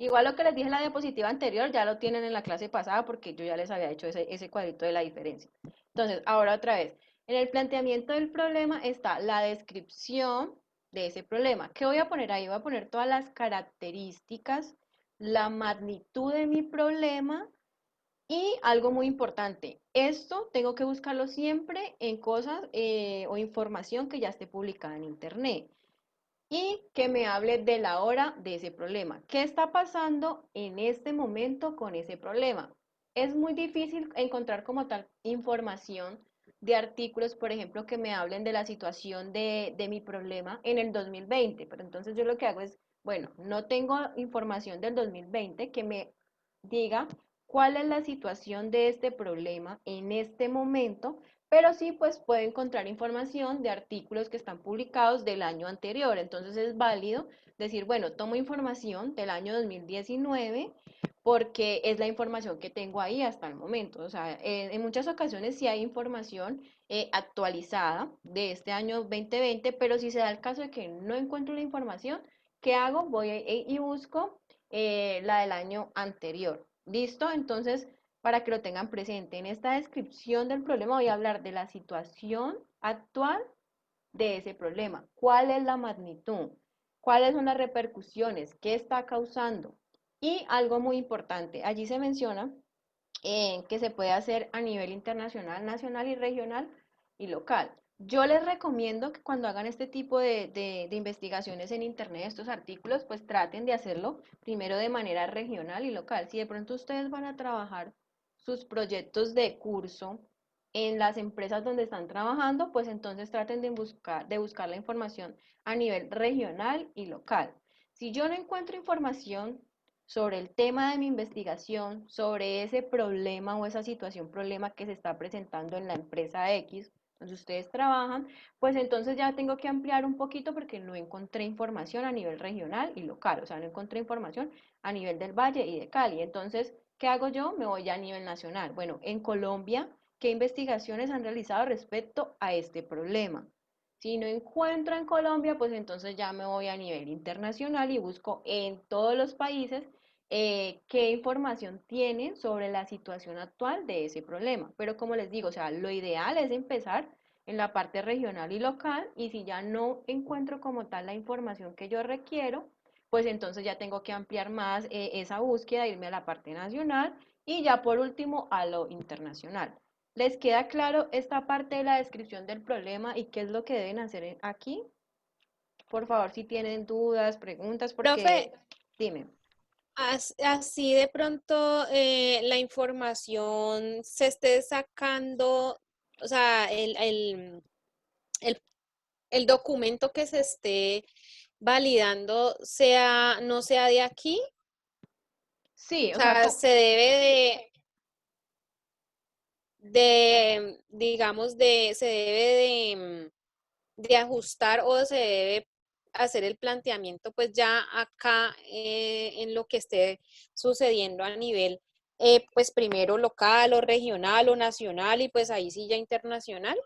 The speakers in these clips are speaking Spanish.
Igual lo que les dije en la diapositiva anterior ya lo tienen en la clase pasada porque yo ya les había hecho ese cuadrito de la diferencia. Entonces, ahora otra vez, en el planteamiento del problema está la descripción de ese problema. ¿Qué voy a poner ahí? Voy a poner todas las características, la magnitud de mi problema y algo muy importante. Esto tengo que buscarlo siempre en cosas o información que ya esté publicada en Internet y que me hable de la hora de ese problema. ¿Qué está pasando en este momento con ese problema? Es muy difícil encontrar como tal información de artículos, por ejemplo, que me hablen de la situación de mi problema en el 2020. Pero entonces yo lo que hago es, bueno, no tengo información del 2020 que me diga cuál es la situación de este problema en este momento, pero sí pues puede encontrar información de artículos que están publicados del año anterior. Entonces es válido decir, bueno, tomo información del año 2019 porque es la información que tengo ahí hasta el momento. O sea, en muchas ocasiones sí hay información actualizada de este año 2020, pero si se da el caso de que no encuentro la información, ¿qué hago? Voy y busco la del año anterior. ¿Listo? Entonces, para que lo tengan presente. En esta descripción del problema voy a hablar de la situación actual de ese problema. ¿Cuál es la magnitud? ¿Cuáles son las repercusiones? ¿Qué está causando? Y algo muy importante, allí se menciona que se puede hacer a nivel internacional, nacional y regional y local. Yo les recomiendo que cuando hagan este tipo de investigaciones en internet, estos artículos, pues traten de hacerlo primero de manera regional y local. Si de pronto ustedes van a trabajar sus proyectos de curso en las empresas donde están trabajando, pues entonces traten de buscar la información a nivel regional y local. Si yo no encuentro información sobre el tema de mi investigación, sobre ese problema o esa situación, problema que se está presentando en la empresa X, donde ustedes trabajan, pues entonces ya tengo que ampliar un poquito porque no encontré información a nivel regional y local, o sea, no encontré información a nivel del Valle y de Cali. Entonces, ¿qué hago yo? Me voy ya a nivel nacional. Bueno, en Colombia, ¿qué investigaciones han realizado respecto a este problema? Si no encuentro en Colombia, pues entonces ya me voy a nivel internacional y busco en todos los países qué información tienen sobre la situación actual de ese problema. Pero como les digo, o sea, lo ideal es empezar en la parte regional y local y si ya no encuentro como tal la información que yo requiero, pues entonces ya tengo que ampliar más esa búsqueda, irme a la parte nacional y ya por último a lo internacional. ¿Les queda claro esta parte de la descripción del problema y qué es lo que deben hacer aquí? Por favor, si tienen dudas, preguntas, Profe, porque dime. así de pronto la información se esté sacando, o sea, el, el documento que se esté validando no sea de aquí, Sí, o o sea, sea, se debe digamos, se debe de ajustar o se debe hacer el planteamiento pues ya acá en lo que esté sucediendo a nivel pues primero local o regional o nacional y pues ahí sí ya internacional.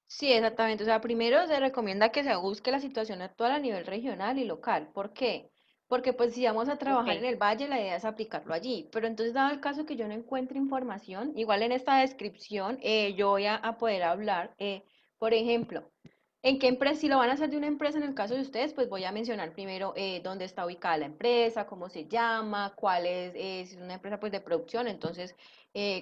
sí, exactamente. O sea, primero se recomienda que se busque la situación actual a nivel regional y local. ¿Por qué? Porque pues si vamos a trabajar en Ok. el valle, la idea es aplicarlo allí. Pero entonces, dado el caso que yo no encuentre información, igual en esta descripción yo voy a poder hablar, por ejemplo, en qué empresa, si lo van a hacer de una empresa en el caso de ustedes, pues voy a mencionar primero dónde está ubicada la empresa, cómo se llama, cuál es, si es una empresa pues de producción, entonces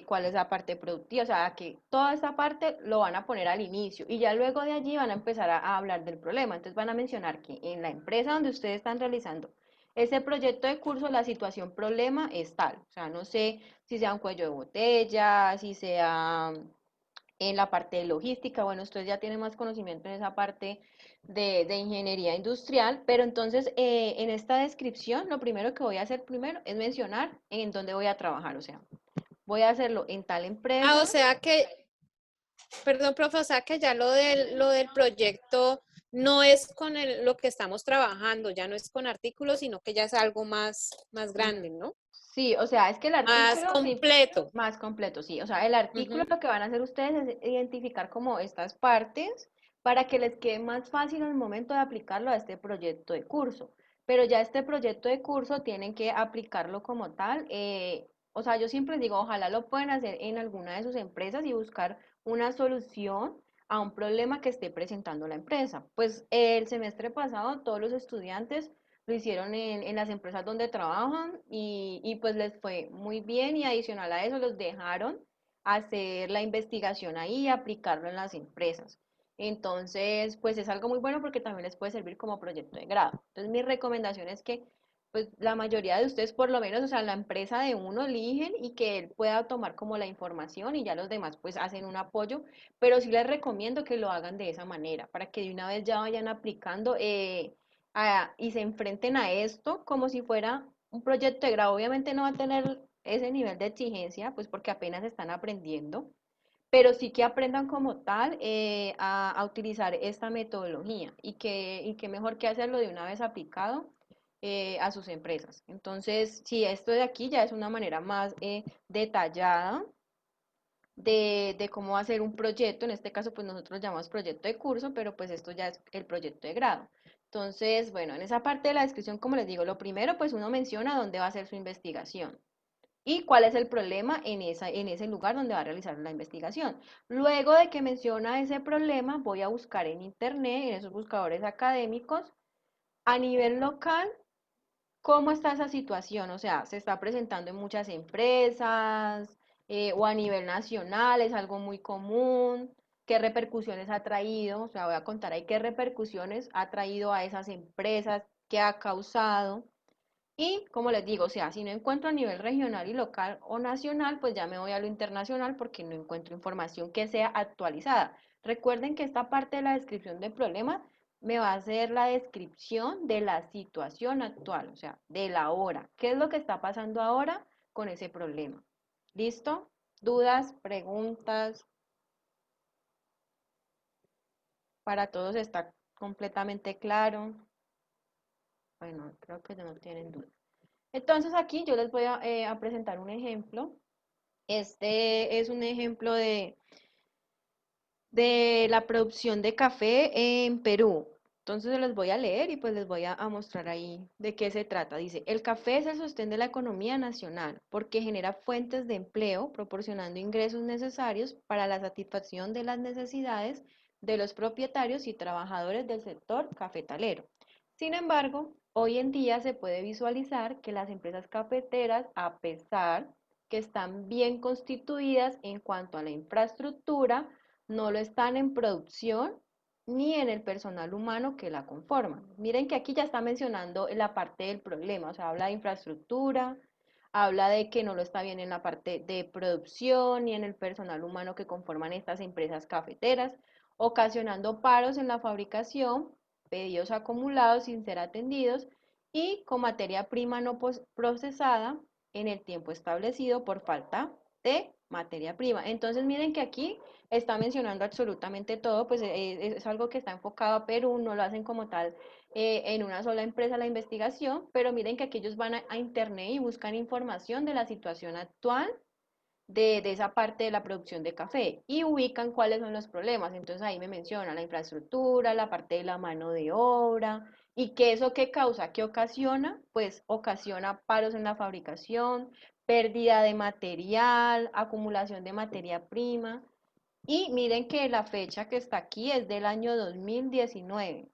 cuál es la parte productiva, o sea, que toda esa parte lo van a poner al inicio y ya luego de allí van a empezar a hablar del problema. Entonces van a mencionar que en la empresa donde ustedes están realizando ese proyecto de curso, la situación problema es tal, o sea, no sé si sea un cuello de botella, si sea en la parte de logística, bueno, ustedes ya tienen más conocimiento en esa parte de ingeniería industrial, pero entonces en esta descripción lo primero que voy a hacer primero es mencionar en dónde voy a trabajar, o sea, voy a hacerlo en tal Ah, o empresa. sea que, perdón, profe, o sea que ya lo del proyecto no es con lo que estamos trabajando, ya no es con artículos, sino que ya es algo más grande, ¿no? Sí, o sea, es que el Más artículo, sí, completo. más completo, sí. O sea, el artículo Ujú. lo que van a hacer ustedes es identificar como estas partes para que les quede más fácil en el momento de aplicarlo a este proyecto de curso. pero ya este proyecto de curso tienen que aplicarlo como tal. O sea, yo siempre digo, ojalá lo puedan hacer en alguna de sus empresas y buscar una solución a un problema que esté presentando la empresa. Pues el semestre pasado todos los estudiantes lo hicieron en las empresas donde trabajan y pues les fue muy bien y adicional a eso los dejaron hacer la investigación ahí y aplicarlo en las empresas. Entonces, pues es algo muy bueno porque también les puede servir como proyecto de grado. Entonces, mi recomendación es que, pues, la mayoría de ustedes, por lo menos, o sea, la empresa de uno eligen y que él pueda tomar como la información y ya los demás, pues, hacen un apoyo. Pero sí les recomiendo que lo hagan de esa manera, para que de una vez ya vayan aplicando y se enfrenten a esto como si fuera un proyecto de grado. Obviamente no va a tener ese nivel de exigencia, pues, porque apenas están aprendiendo, pero sí que aprendan como tal a utilizar esta metodología y que mejor que hacerlo de una vez aplicado a sus empresas. Entonces, sí, esto de aquí ya es una manera más detallada de cómo hacer un proyecto. En este caso, pues nosotros llamamos proyecto de curso, pero pues esto ya es el proyecto de grado. Entonces, bueno, en esa parte de la descripción, como les digo, lo primero, pues uno menciona dónde va a hacer su investigación y cuál es el problema en ese lugar donde va a realizar la investigación. Luego de que menciona ese problema, voy a buscar en internet, en esos buscadores académicos, a nivel local, cómo está esa situación. O sea, se está presentando en muchas empresas o a nivel nacional, es algo muy común. ¿Qué repercusiones ha traído? O sea, voy a contar ahí qué repercusiones ha traído a esas empresas, qué ha causado. Y como les digo, o sea, si no encuentro a nivel regional y local o nacional, pues ya me voy a lo internacional porque no encuentro información que sea actualizada. Recuerden que esta parte de la descripción del problema me va a hacer la descripción de la situación actual, o sea, de la hora. ¿Qué es lo que está pasando ahora con ese problema? ¿Listo? ¿Dudas? ¿Preguntas? Para todos está completamente claro. Bueno, creo que ya no tienen dudas. Entonces aquí yo les voy a presentar un ejemplo. Este es un ejemplo de la producción de café en Perú. Entonces se los voy a leer y pues les voy a mostrar ahí de qué se trata. Dice, el café es el sostén de la economía nacional porque genera fuentes de empleo, proporcionando ingresos necesarios para la satisfacción de las necesidades de los propietarios y trabajadores del sector cafetalero. Sin embargo, hoy en día se puede visualizar que las empresas cafeteras, a pesar que están bien constituidas en cuanto a la infraestructura, no lo están en producción ni en el personal humano que la conforma. Miren que aquí ya está mencionando la parte del problema, o sea, habla de infraestructura, habla de que no lo está bien en la parte de producción ni en el personal humano que conforman estas empresas cafeteras, ocasionando paros en la fabricación, pedidos acumulados sin ser atendidos y con materia prima no procesada en el tiempo establecido por falta de materia prima. Entonces miren que aquí está mencionando absolutamente todo, pues es algo que está enfocado a Perú, no lo hacen como tal en una sola empresa la investigación, pero miren que aquí ellos van a internet y buscan información de la situación actual de esa parte de la producción de café y ubican cuáles son los problemas. Entonces ahí me menciona la infraestructura, la parte de la mano de obra y que eso qué causa, qué ocasiona, pues ocasiona paros en la fabricación, pérdida de material, acumulación de materia prima. Y miren que la fecha que está aquí es del año 2019.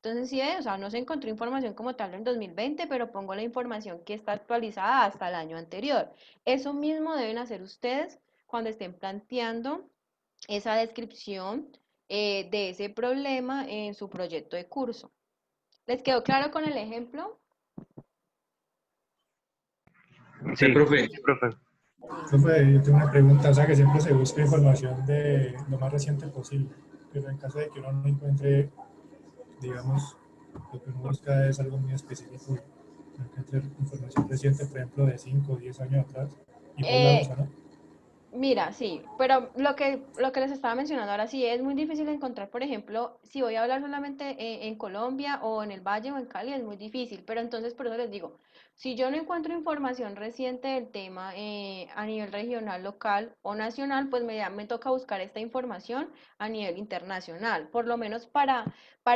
Entonces, sí, o sea, no se encontró información como tal en 2020, pero pongo la información que está actualizada hasta el año anterior. Eso mismo deben hacer ustedes cuando estén planteando esa descripción de ese problema en su proyecto de curso. ¿Les quedó claro con el ejemplo? Sí, profe. Sí, profe. Listo. Profe, yo tengo una pregunta, o sea que siempre se busca información de lo más reciente posible, pero en caso de que uno no encuentre, digamos, lo que uno busca es algo muy específico, encuentre información reciente, por ejemplo, de 5 o 10 años atrás, igual la Eh, usa, ¿no? Mira, sí, pero lo que les estaba mencionando ahora sí es muy difícil encontrar, por ejemplo, si voy a hablar solamente en Colombia o en el Valle o en Cali, es muy difícil, pero entonces por eso les digo, o Si yo no encuentro información reciente del tema a nivel regional, local o nacional, pues me toca buscar esta información a nivel internacional, por lo menos para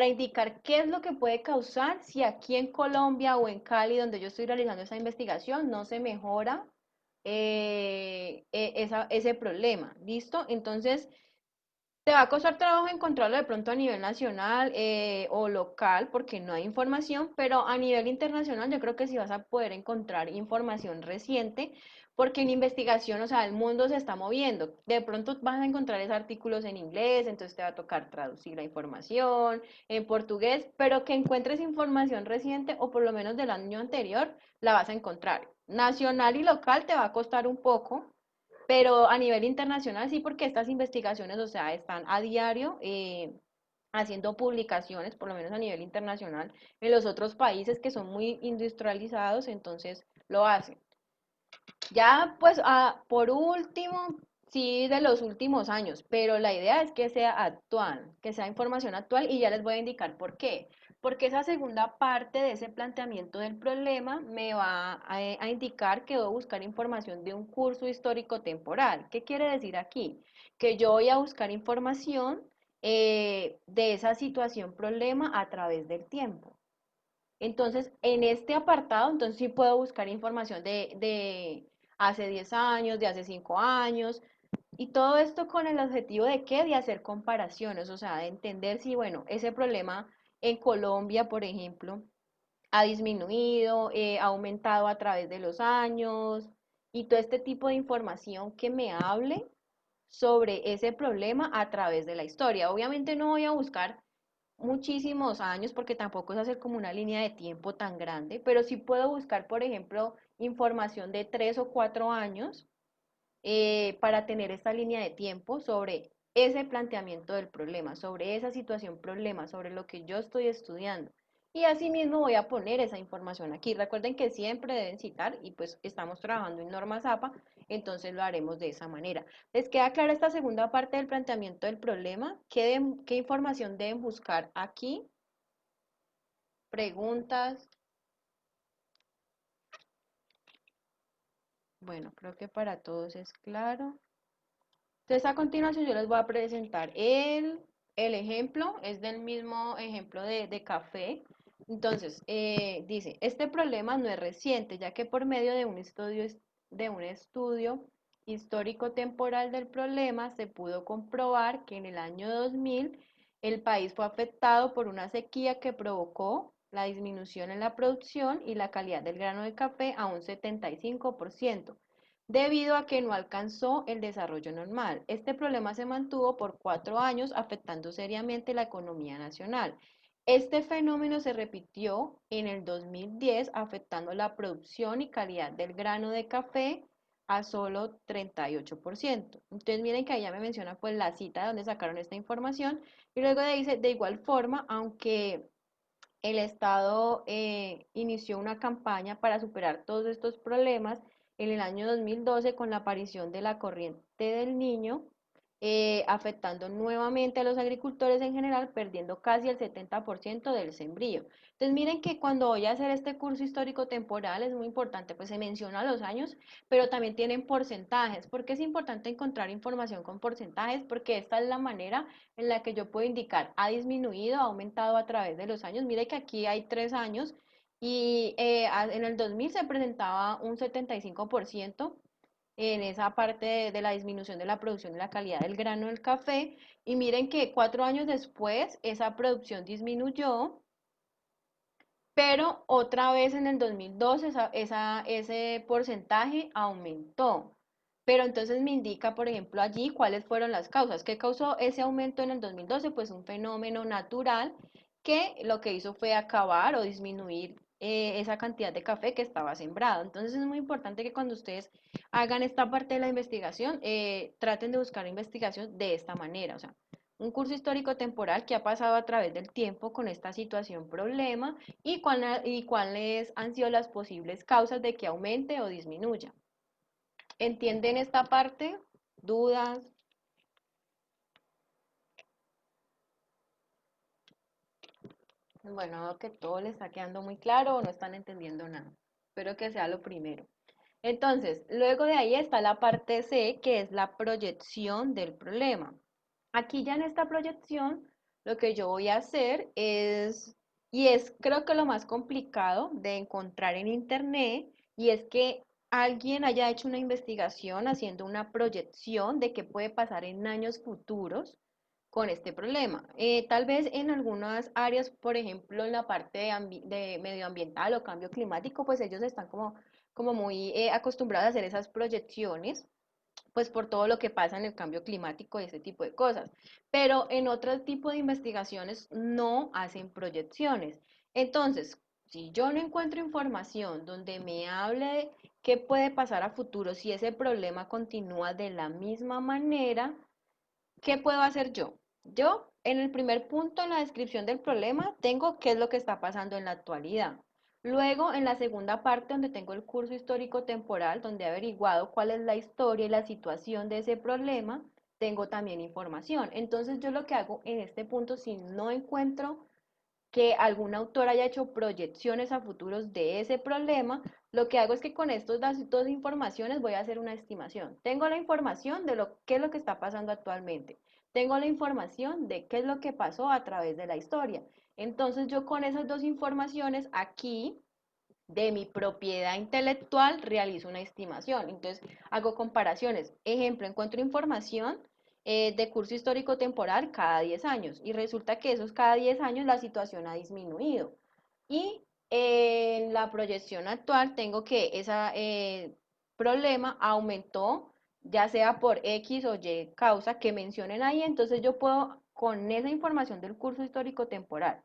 indicar qué es lo que puede causar si aquí en Colombia o en Cali, donde yo estoy realizando esa investigación, no se mejora ese problema. ¿Listo? Entonces, te va a costar trabajo encontrarlo de pronto a nivel nacional o local porque no hay información, pero a nivel internacional yo creo que sí vas a poder encontrar información reciente porque en investigación, o sea, el mundo se está moviendo. De pronto vas a encontrar esos artículos en inglés, entonces te va a tocar traducir la información en portugués, pero que encuentres información reciente o por lo menos del año anterior, la vas a encontrar. Nacional y local te va a costar un poco, pero a nivel internacional sí, porque estas investigaciones, o sea, están a diario haciendo publicaciones, por lo menos a nivel internacional, en los otros países que son muy industrializados, entonces lo hacen. Ya, pues, por último, sí, de los últimos años, pero la idea es que sea actual, que sea información actual y ya les voy a indicar por qué. Porque esa segunda parte de ese planteamiento del problema me va a indicar que debo buscar información de un curso histórico temporal. ¿Qué quiere decir aquí? Que yo voy a buscar información de esa situación problema a través del tiempo. Entonces, en este apartado, entonces sí puedo buscar información de hace 10 años, de hace 5 años, y todo esto con el objetivo de qué? De hacer comparaciones, o sea, de entender si, bueno, ese problema en Colombia, por ejemplo, ha disminuido, ha aumentado a través de los años, y todo este tipo de información que me hable sobre ese problema a través de la historia. Obviamente no voy a buscar muchísimos años porque tampoco es hacer como una línea de tiempo tan grande, pero sí puedo buscar, por ejemplo, información de 3 o 4 años para tener esta línea de tiempo sobre ese planteamiento del problema, sobre esa situación problema, sobre lo que yo estoy estudiando. Y asimismo voy a poner esa información aquí. Recuerden que siempre deben citar y pues estamos trabajando en normas APA, entonces lo haremos de esa manera. ¿Les queda clara esta segunda parte del planteamiento del problema? ¿Qué información deben buscar aquí? ¿Preguntas? Bueno, creo que para todos es claro. Entonces, a continuación yo les voy a presentar el ejemplo, es del mismo ejemplo de café. Entonces, dice, este problema no es reciente, ya que por medio de un estudio histórico temporal del problema se pudo comprobar que en el año 2000 el país fue afectado por una sequía que provocó la disminución en la producción y la calidad del grano de café a un 75% debido a que no alcanzó el desarrollo normal. Este problema se mantuvo por 4 años, afectando seriamente la economía nacional. Este fenómeno se repitió en el 2010, afectando la producción y calidad del grano de café a solo 38%. Entonces miren que ahí ya me menciona pues la cita de donde sacaron esta información y luego dice, de igual forma, aunque el Estado inició una campaña para superar todos estos problemas en el año 2012 con la aparición de la corriente del Niño, afectando nuevamente a los agricultores en general, perdiendo casi el 70% del sembrío. Entonces miren que cuando voy a hacer este curso histórico temporal es muy importante, pues se menciona los años, pero también tienen porcentajes. ¿Por qué es importante encontrar información con porcentajes? Porque esta es la manera en la que yo puedo indicar ha disminuido, ha aumentado a través de los años. Mire que aquí hay 3 años y en el 2000 se presentaba un 75% en esa parte de la disminución de la producción de la calidad del grano del café. Y miren que 4 años después esa producción disminuyó, pero otra vez en el 2012 ese porcentaje aumentó. Pero entonces me indica, por ejemplo, allí cuáles fueron las causas. ¿Qué causó ese aumento en el 2012? Pues un fenómeno natural que lo que hizo fue acabar o disminuir esa cantidad de café que estaba sembrado. Entonces es muy importante que cuando ustedes hagan esta parte de la investigación, traten de buscar investigación de esta manera. O sea, un curso histórico temporal que ha pasado a través del tiempo con esta situación problema y cuáles han sido las posibles causas de que aumente o disminuya. ¿Entienden esta parte? ¿Dudas? Bueno, veo que todo les está quedando muy claro o no están entendiendo nada. Espero que sea lo primero. Entonces, luego de ahí está la parte C, que es la proyección del problema. Aquí ya en esta proyección, lo que yo voy a hacer es, y es creo que lo más complicado de encontrar en internet, y es que alguien haya hecho una investigación haciendo una proyección de qué puede pasar en años futuros con este problema. Tal vez en algunas áreas, por ejemplo, en la parte de medioambiental o cambio climático, pues ellos están como muy acostumbrados a hacer esas proyecciones, pues por todo lo que pasa en el cambio climático y ese tipo de cosas. Pero en otro tipo de investigaciones no hacen proyecciones. Entonces, si yo no encuentro información donde me hable de qué puede pasar a futuro si ese problema continúa de la misma manera, ¿qué puedo hacer yo? Yo, en el primer punto, en la descripción del problema, tengo qué es lo que está pasando en la actualidad. Luego, en la segunda parte, donde tengo el curso histórico temporal, donde he averiguado cuál es la historia y la situación de ese problema, tengo también información. Entonces, yo lo que hago en este punto, si no encuentro que algún autor haya hecho proyecciones a futuros de ese problema, lo que hago es que con estas dos informaciones voy a hacer una estimación. Tengo la información de qué es lo que está pasando actualmente. Tengo la información de qué es lo que pasó a través de la historia. Entonces yo con esas dos informaciones aquí de mi propiedad intelectual realizo una estimación. Entonces hago comparaciones. Ejemplo, encuentro información de curso histórico temporal cada 10 años y resulta que esos cada 10 años la situación ha disminuido. Y en la proyección actual tengo que ese problema aumentó, ya sea por X o Y causa que mencionen ahí, entonces yo puedo con esa información del curso histórico temporal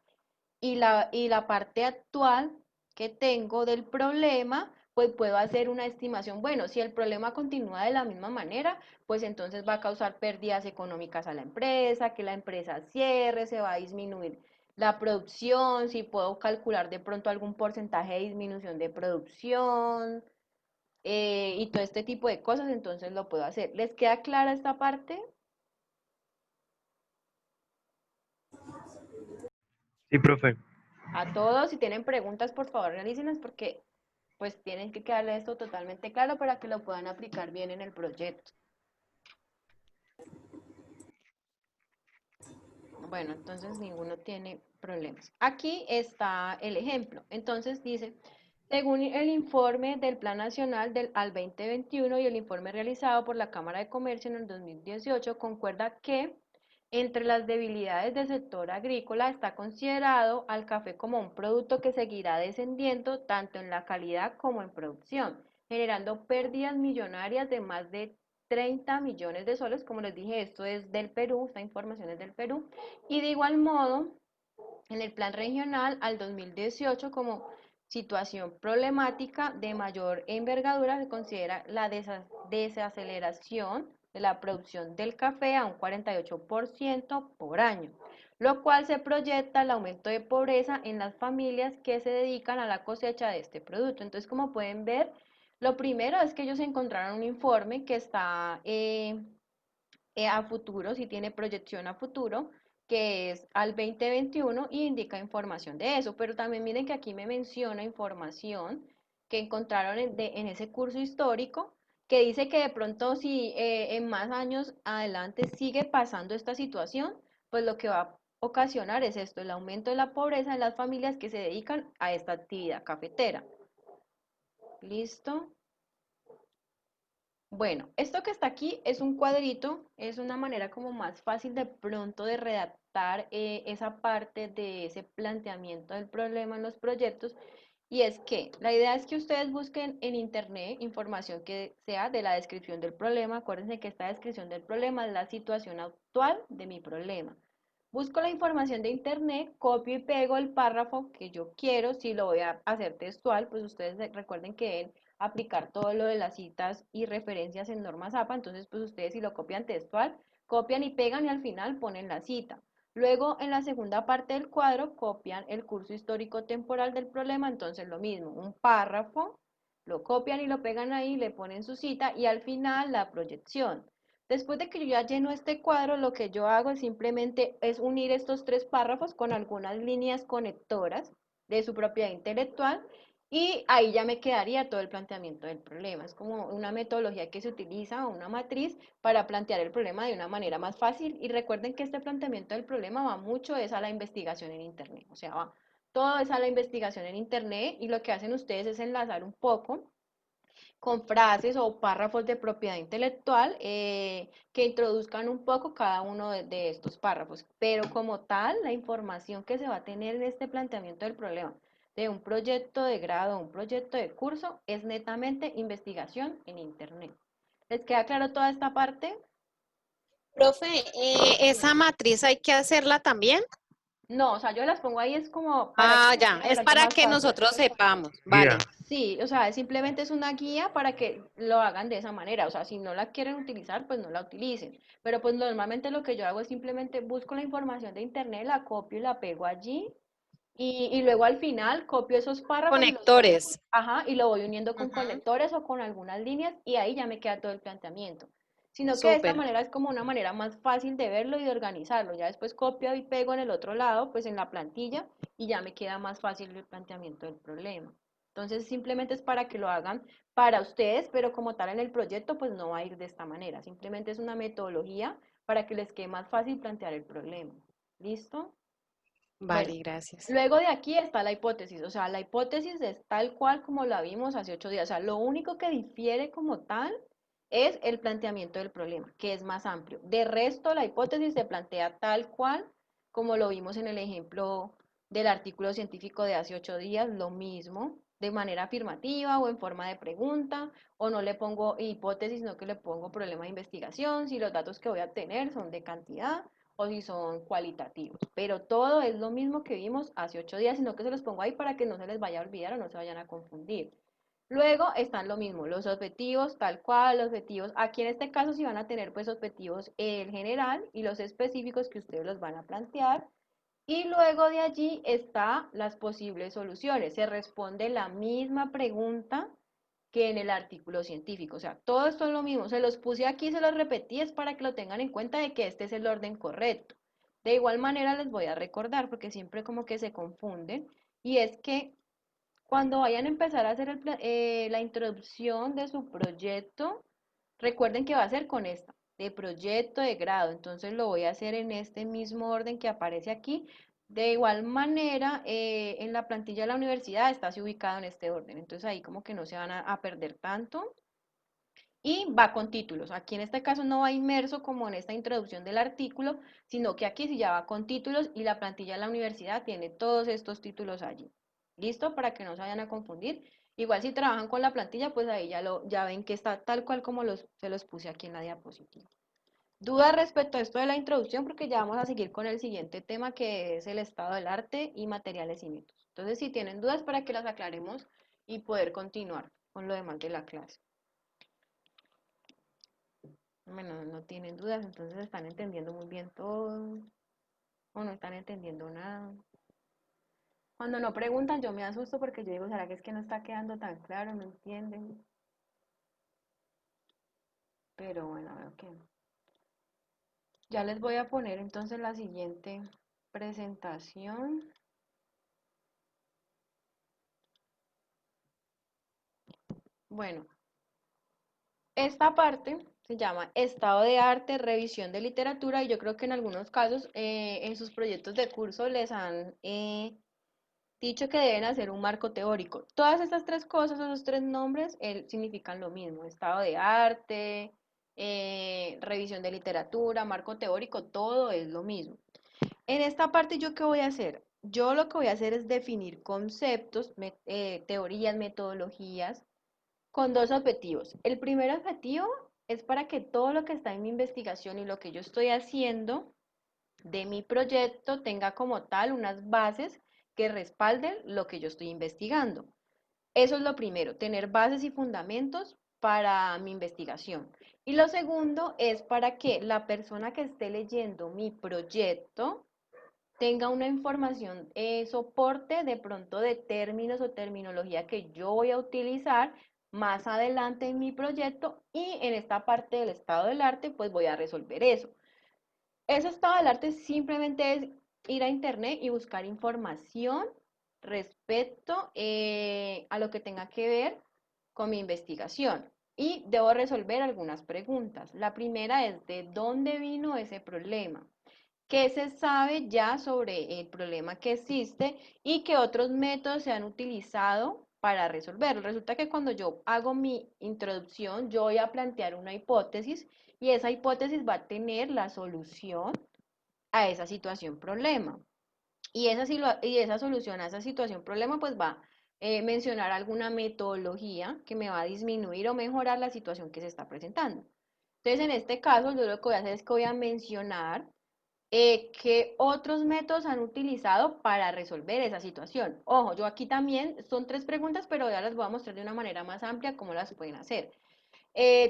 y la parte actual que tengo del problema, pues puedo hacer una estimación. Bueno, si el problema continúa de la misma manera, pues entonces va a causar pérdidas económicas a la empresa, que la empresa cierre, se va a disminuir la producción, si puedo calcular de pronto algún porcentaje de disminución de producción y todo este tipo de cosas, entonces lo puedo hacer. ¿Les queda clara esta parte? Sí, profe. A todos, si tienen preguntas, por favor, realícenlas porque pues tienen que quedarle esto totalmente claro para que lo puedan aplicar bien en el proyecto. Bueno, entonces ninguno tiene problemas. Aquí está el ejemplo. Entonces dice, según el informe del Plan Nacional al 2021 y el informe realizado por la Cámara de Comercio en el 2018, concuerda que entre las debilidades del sector agrícola está considerado al café como un producto que seguirá descendiendo tanto en la calidad como en producción, generando pérdidas millonarias de más de 30 millones de soles. Como les dije, esto es del Perú, esta información es del Perú. Y de igual modo, en el plan regional al 2018 como situación problemática de mayor envergadura se considera la desaceleración de la producción del café a un 48% por año, lo cual se proyecta el aumento de pobreza en las familias que se dedican a la cosecha de este producto. Entonces, como pueden ver, lo primero es que ellos encontraron un informe que está a futuro, si tiene proyección a futuro, que es al 2021 y indica información de eso. Pero también miren que aquí me menciona información que encontraron en ese curso histórico, que dice que de pronto si en más años adelante sigue pasando esta situación, pues lo que va a ocasionar es esto, el aumento de la pobreza en las familias que se dedican a esta actividad cafetera. ¿Listo? Bueno, esto que está aquí es un cuadrito, es una manera como más fácil de pronto de redactar esa parte de ese planteamiento del problema en los proyectos. Y es que la idea es que ustedes busquen en internet información que sea de la descripción del problema. Acuérdense que esta descripción del problema es la situación actual de mi problema. Busco la información de internet, copio y pego el párrafo que yo quiero. Si lo voy a hacer textual, pues ustedes recuerden que deben aplicar todo lo de las citas y referencias en normas APA. Entonces, pues ustedes si lo copian textual, copian y pegan y al final ponen la cita. Luego, en la segunda parte del cuadro, copian el curso histórico temporal del problema. Entonces, lo mismo, un párrafo, lo copian y lo pegan ahí, le ponen su cita y al final la proyección. Después de que yo ya lleno este cuadro, lo que yo hago es simplemente es unir estos tres párrafos con algunas líneas conectoras de su propiedad intelectual Y ahí ya me quedaría todo el planteamiento del problema. Es como una metodología que se utiliza, una matriz, para plantear el problema de una manera más fácil. Y recuerden que este planteamiento del problema va mucho es a la investigación en Internet. O sea, va todo es a la investigación en Internet y lo que hacen ustedes es enlazar un poco con frases o párrafos de propiedad intelectual que introduzcan un poco cada uno de estos párrafos. Pero como tal, la información que se va a tener en este planteamiento del problema de un proyecto de grado o un proyecto de curso es netamente investigación en Internet. ¿Les queda claro toda esta parte? Profe, ¿esa matriz hay que hacerla también? No, o sea, yo las pongo ahí es como para que Ah, sea ya, de es pronto para más que fácil. nosotros sepamos. Vale. Guía. Sí, o sea, simplemente es una guía para que lo hagan de esa manera. O sea, si no la quieren utilizar, pues no la utilicen. Pero pues normalmente lo que yo hago es simplemente busco la información de internet, la copio y la pego allí. Y luego al final copio esos párrafos y los voy, Conectores. ajá, y lo voy uniendo con Ujú. conectores o con algunas líneas y ahí ya me queda todo el planteamiento. Sino que de esta Súper. manera es como una manera más fácil de verlo y de organizarlo. Ya después copio y pego en el otro lado, pues en la plantilla, y ya me queda más fácil el planteamiento del problema. Entonces simplemente es para que lo hagan para ustedes, pero como tal en el proyecto pues no va a ir de esta manera. Simplemente es una metodología para que les quede más fácil plantear el problema. ¿Listo? Bueno, Vale, gracias. luego de aquí está la hipótesis, o sea, la hipótesis es tal cual como la vimos hace 8 días, o sea, lo único que difiere como tal es el planteamiento del problema, que es más amplio. De resto, la hipótesis se plantea tal cual como lo vimos en el ejemplo del artículo científico de hace 8 días, lo mismo, de manera afirmativa o en forma de pregunta, o no le pongo hipótesis, sino que le pongo problema de investigación, si los datos que voy a tener son de cantidad o si son cualitativos. Pero todo es lo mismo que vimos hace 8 días, sino que se los pongo ahí para que no se les vaya a olvidar o no se vayan a confundir. Luego están lo mismo, los objetivos, tal cual, los objetivos. Aquí en este caso sí van a tener pues objetivos el general y los específicos que ustedes los van a plantear. Y luego de allí están las posibles soluciones. Se responde la misma pregunta que en el artículo científico. O sea, todo esto es lo mismo. Se los puse aquí, se los repetí, es para que lo tengan en cuenta de que este es el orden correcto. De igual manera les voy a recordar, porque siempre como que se confunden, y es que cuando vayan a empezar a hacer la introducción de su proyecto, recuerden que va a ser con esta, de proyecto de grado. Entonces lo voy a hacer en este mismo orden que aparece aquí. De igual manera, en la plantilla de la universidad está así ubicado en este orden. Entonces ahí como que no se van a perder tanto. Y va con títulos. Aquí en este caso no va inmerso como en esta introducción del artículo, sino que aquí sí ya va con títulos y la plantilla de la universidad tiene todos estos títulos allí. ¿Listo? Para que no se vayan a confundir. Igual si trabajan con la plantilla, pues ahí ya ven que está tal cual como se los puse aquí en la diapositiva. Dudas respecto a esto de la introducción, porque ya vamos a seguir con el siguiente tema que es el estado del arte y materiales y mitos. Entonces, si tienen dudas para que las aclaremos y poder continuar con lo demás de la clase. Bueno, no tienen dudas, entonces están entendiendo muy bien todo o no están entendiendo nada. Cuando no preguntan, yo me asusto porque yo digo, ¿será que es que no está quedando tan claro? ¿No entienden? Pero bueno, veo que no. Ya les voy a poner entonces la siguiente presentación. Bueno, esta parte se llama Estado de Arte, Revisión de Literatura, y yo creo que en algunos casos en sus proyectos de curso les han dicho que deben hacer un marco teórico. Todas estas tres cosas, esos tres nombres, significan lo mismo: estado de arte, revisión de literatura, marco teórico, todo es lo mismo. En esta parte, ¿yo qué voy a hacer? Yo lo que voy a hacer es definir conceptos, teorías, metodologías, con dos objetivos. El primer objetivo es para que todo lo que está en mi investigación y lo que yo estoy haciendo de mi proyecto tenga como tal unas bases que respalden lo que yo estoy investigando. Eso es lo primero, tener bases y fundamentos para mi investigación. Y lo segundo es para que la persona que esté leyendo mi proyecto tenga una información, soporte de pronto de términos o terminología que yo voy a utilizar más adelante en mi proyecto, y en esta parte del estado del arte pues voy a resolver eso. Ese estado del arte simplemente es ir a internet y buscar información respecto a lo que tenga que ver con mi investigación. Y debo resolver algunas preguntas. La primera es, ¿de dónde vino ese problema? ¿Qué se sabe ya sobre el problema que existe y qué otros métodos se han utilizado para resolverlo? Resulta que cuando yo hago mi introducción, yo voy a plantear una hipótesis y esa hipótesis va a tener la solución a esa situación problema. Y esa solución a esa situación problema pues va a mencionar alguna metodología que me va a disminuir o mejorar la situación que se está presentando. Entonces, en este caso, yo lo que voy a hacer es que voy a mencionar qué otros métodos han utilizado para resolver esa situación. Ojo, yo aquí también son 3 preguntas, pero ya las voy a mostrar de una manera más amplia cómo las pueden hacer.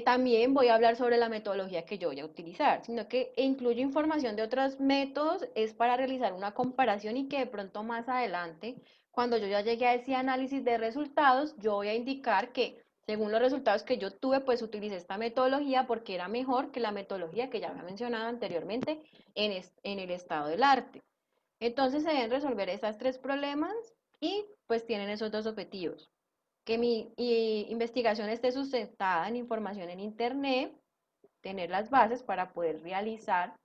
También voy a hablar sobre la metodología que yo voy a utilizar, sino que incluyo información de otros métodos, es para realizar una comparación y que de pronto más adelante, cuando yo ya llegue a ese análisis de resultados, yo voy a indicar que según los resultados que yo tuve, pues utilicé esta metodología porque era mejor que la metodología que ya había mencionado anteriormente en el estado del arte. Entonces se deben resolver estos 3 problemas y pues tienen esos 2 objetivos: que mi investigación esté sustentada en información en Internet, tener las bases para poder realizar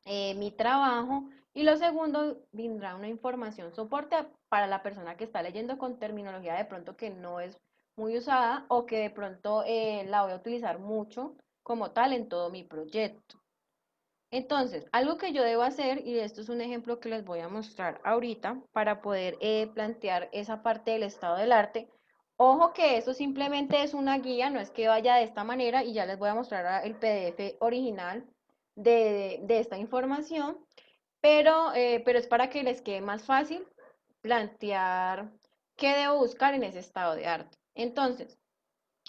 mi trabajo, y lo segundo, vendrá una información soporte para la persona que está leyendo con terminología de pronto que no es muy usada o que de pronto la voy a utilizar mucho como tal en todo mi proyecto. Entonces, algo que yo debo hacer, y esto es un ejemplo que les voy a mostrar ahorita para poder plantear esa parte del estado del arte. Ojo que esto simplemente es una guía, no es que vaya de esta manera, y ya les voy a mostrar el PDF original de esta información, pero es para que les quede más fácil plantear qué debo buscar en ese estado de arte. Entonces,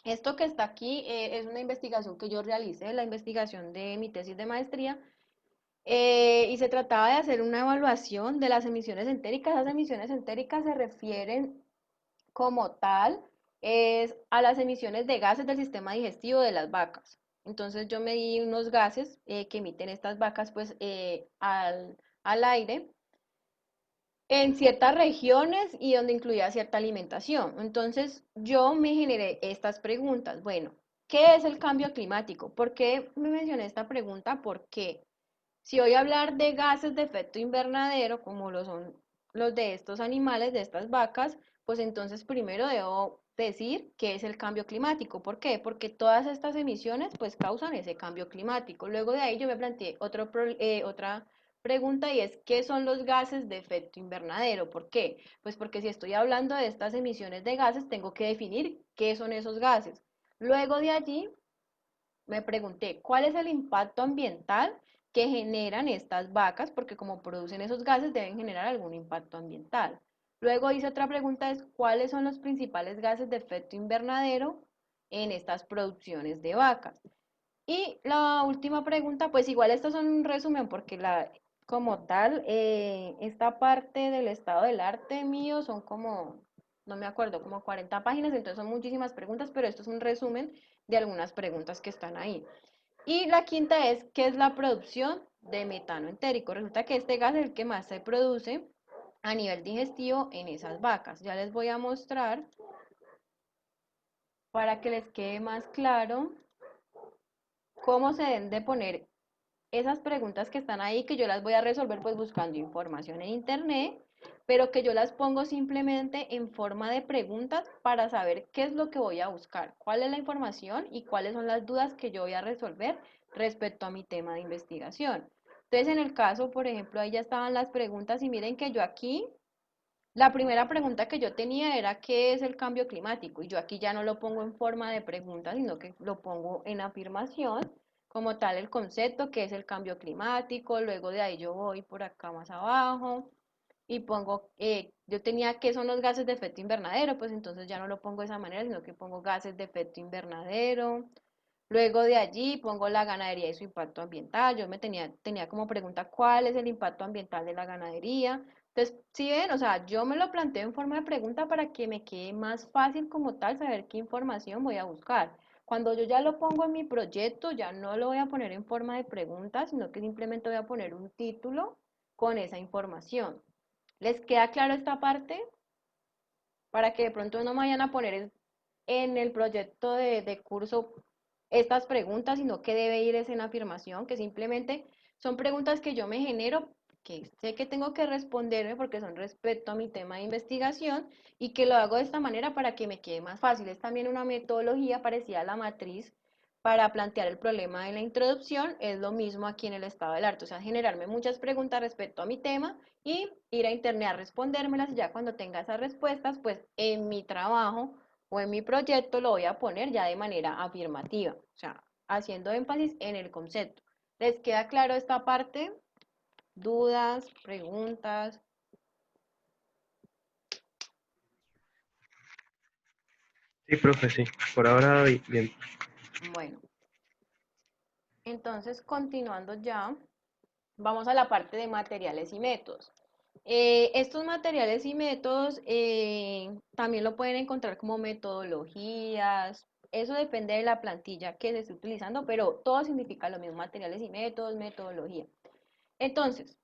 esto que está aquí es una investigación que yo realicé, la investigación de mi tesis de maestría, y se trataba de hacer una evaluación de las emisiones entéricas. Las emisiones entéricas se refieren como tal a las emisiones de gases del sistema digestivo de las vacas. Entonces yo medí unos gases que emiten estas vacas pues al aire en ciertas regiones y donde incluía cierta alimentación. Entonces yo me generé estas preguntas. Bueno, ¿qué es el cambio climático? ¿Por qué me mencioné esta pregunta? Porque si voy a hablar de gases de efecto invernadero, como lo son los de estos animales, de estas vacas, pues entonces primero debo decir qué es el cambio climático. ¿Por qué? Porque todas estas emisiones pues causan ese cambio climático. Luego de ahí yo me planteé otra pregunta, y es ¿qué son los gases de efecto invernadero? ¿Por qué? Pues porque si estoy hablando de estas emisiones de gases, tengo que definir qué son esos gases. Luego de allí me pregunté, ¿cuál es el impacto ambiental que generan estas vacas? Porque como producen esos gases, deben generar algún impacto ambiental. Luego hice otra pregunta, es ¿cuáles son los principales gases de efecto invernadero en estas producciones de vacas? Y la última pregunta, pues igual estos son un resumen, porque como tal, esta parte del estado del arte mío son como, no me acuerdo, como 40 páginas, entonces son muchísimas preguntas, pero esto es un resumen de algunas preguntas que están ahí. Y la quinta es, ¿qué es la producción de metano entérico? Resulta que este gas es el que más se produce a nivel digestivo en esas vacas. Ya les voy a mostrar para que les quede más claro cómo se deben de poner esas preguntas que están ahí, que yo las voy a resolver pues buscando información en internet, pero que yo las pongo simplemente en forma de preguntas para saber qué es lo que voy a buscar, cuál es la información y cuáles son las dudas que yo voy a resolver respecto a mi tema de investigación. Entonces, en el caso, por ejemplo, ahí ya estaban las preguntas, y miren que yo aquí, la primera pregunta que yo tenía era ¿qué es el cambio climático? Y yo aquí ya no lo pongo en forma de pregunta, sino que lo pongo en afirmación, como tal el concepto, que es el cambio climático. Luego de ahí yo voy por acá más abajo y pongo, yo tenía qué son los gases de efecto invernadero, pues entonces ya no lo pongo de esa manera, sino que pongo gases de efecto invernadero. Luego de allí pongo la ganadería y su impacto ambiental. Yo tenía como pregunta cuál es el impacto ambiental de la ganadería. Entonces, si ven, o sea, yo me lo planteo en forma de pregunta para que me quede más fácil como tal saber qué información voy a buscar. Cuando yo ya lo pongo en mi proyecto, ya no lo voy a poner en forma de pregunta, sino que simplemente voy a poner un título con esa información. ¿Les queda claro esta parte? Para que de pronto no me vayan a poner en el proyecto de curso estas preguntas, sino que debe ir es en afirmación, que simplemente son preguntas que yo me genero, que sé que tengo que responderme porque son respecto a mi tema de investigación y que lo hago de esta manera para que me quede más fácil. Es también una metodología parecida a la matriz para plantear el problema de la introducción, es lo mismo aquí en el estado del arte, o sea, generarme muchas preguntas respecto a mi tema y ir a internet a respondérmelas y ya cuando tenga esas respuestas, pues en mi trabajo o en mi proyecto lo voy a poner ya de manera afirmativa, o sea, haciendo énfasis en el concepto. ¿Les queda claro esta parte? ¿Dudas, preguntas? Sí, profe, sí. Por ahora bien. Bueno, entonces continuando ya, vamos a la parte de materiales y métodos. Estos materiales y métodos también lo pueden encontrar como metodologías, eso depende de la plantilla que se esté utilizando, pero todo significa lo mismo, materiales y métodos, metodología. Entonces,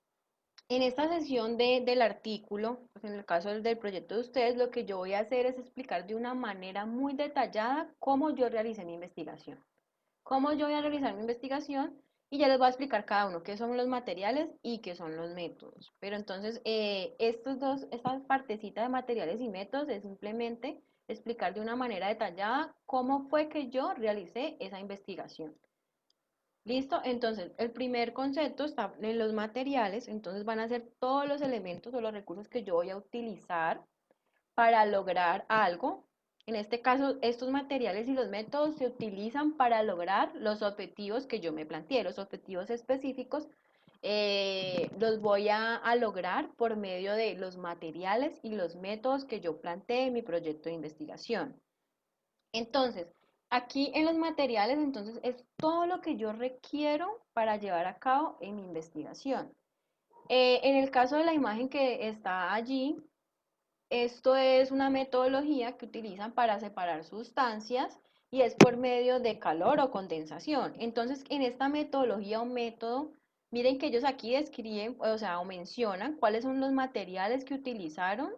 en esta sesión del artículo, pues en el caso del proyecto de ustedes, lo que yo voy a hacer es explicar de una manera muy detallada cómo yo realicé mi investigación. Cómo yo voy a realizar mi investigación y ya les voy a explicar cada uno qué son los materiales y qué son los métodos. Pero entonces, esta partecita de materiales y métodos es simplemente explicar de una manera detallada cómo fue que yo realicé esa investigación. ¿Listo? Entonces, el primer concepto está en los materiales, entonces van a ser todos los elementos o los recursos que yo voy a utilizar para lograr algo. En este caso, estos materiales y los métodos se utilizan para lograr los objetivos que yo me planteé, los objetivos específicos. Los voy a lograr por medio de los materiales y los métodos que yo planteé en mi proyecto de investigación. Entonces, aquí en los materiales, entonces, es todo lo que yo requiero para llevar a cabo en mi investigación. En el caso de la imagen que está allí, esto es una metodología que utilizan para separar sustancias y es por medio de calor o condensación. Entonces, en esta metodología o método, miren que ellos aquí describen, o sea, o mencionan cuáles son los materiales que utilizaron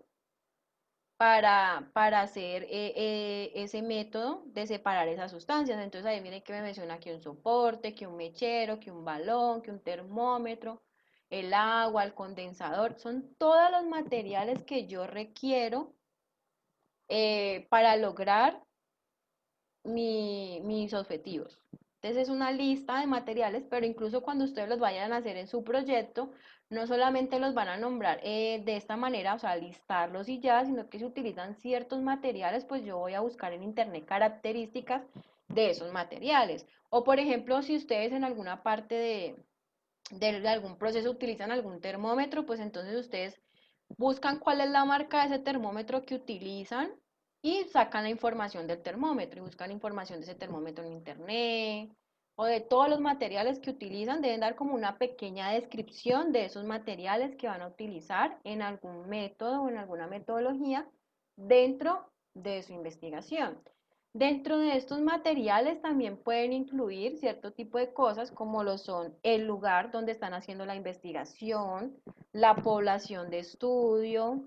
para hacer ese método de separar esas sustancias. Entonces, ahí miren que me menciona que un soporte, que un mechero, que un balón, que un termómetro, el agua, el condensador, son todos los materiales que yo requiero para lograr mis objetivos. Entonces es una lista de materiales, pero incluso cuando ustedes los vayan a hacer en su proyecto, no solamente los van a nombrar de esta manera, o sea, listarlos y ya, sino que si utilizan ciertos materiales, pues yo voy a buscar en internet características de esos materiales. O por ejemplo, si ustedes en alguna parte de algún proceso utilizan algún termómetro, pues entonces ustedes buscan cuál es la marca de ese termómetro que utilizan y sacan la información del termómetro y buscan información de ese termómetro en internet o de todos los materiales que utilizan. Deben dar como una pequeña descripción de esos materiales que van a utilizar en algún método o en alguna metodología dentro de su investigación. Dentro de estos materiales también pueden incluir cierto tipo de cosas como lo son el lugar donde están haciendo la investigación, la población de estudio.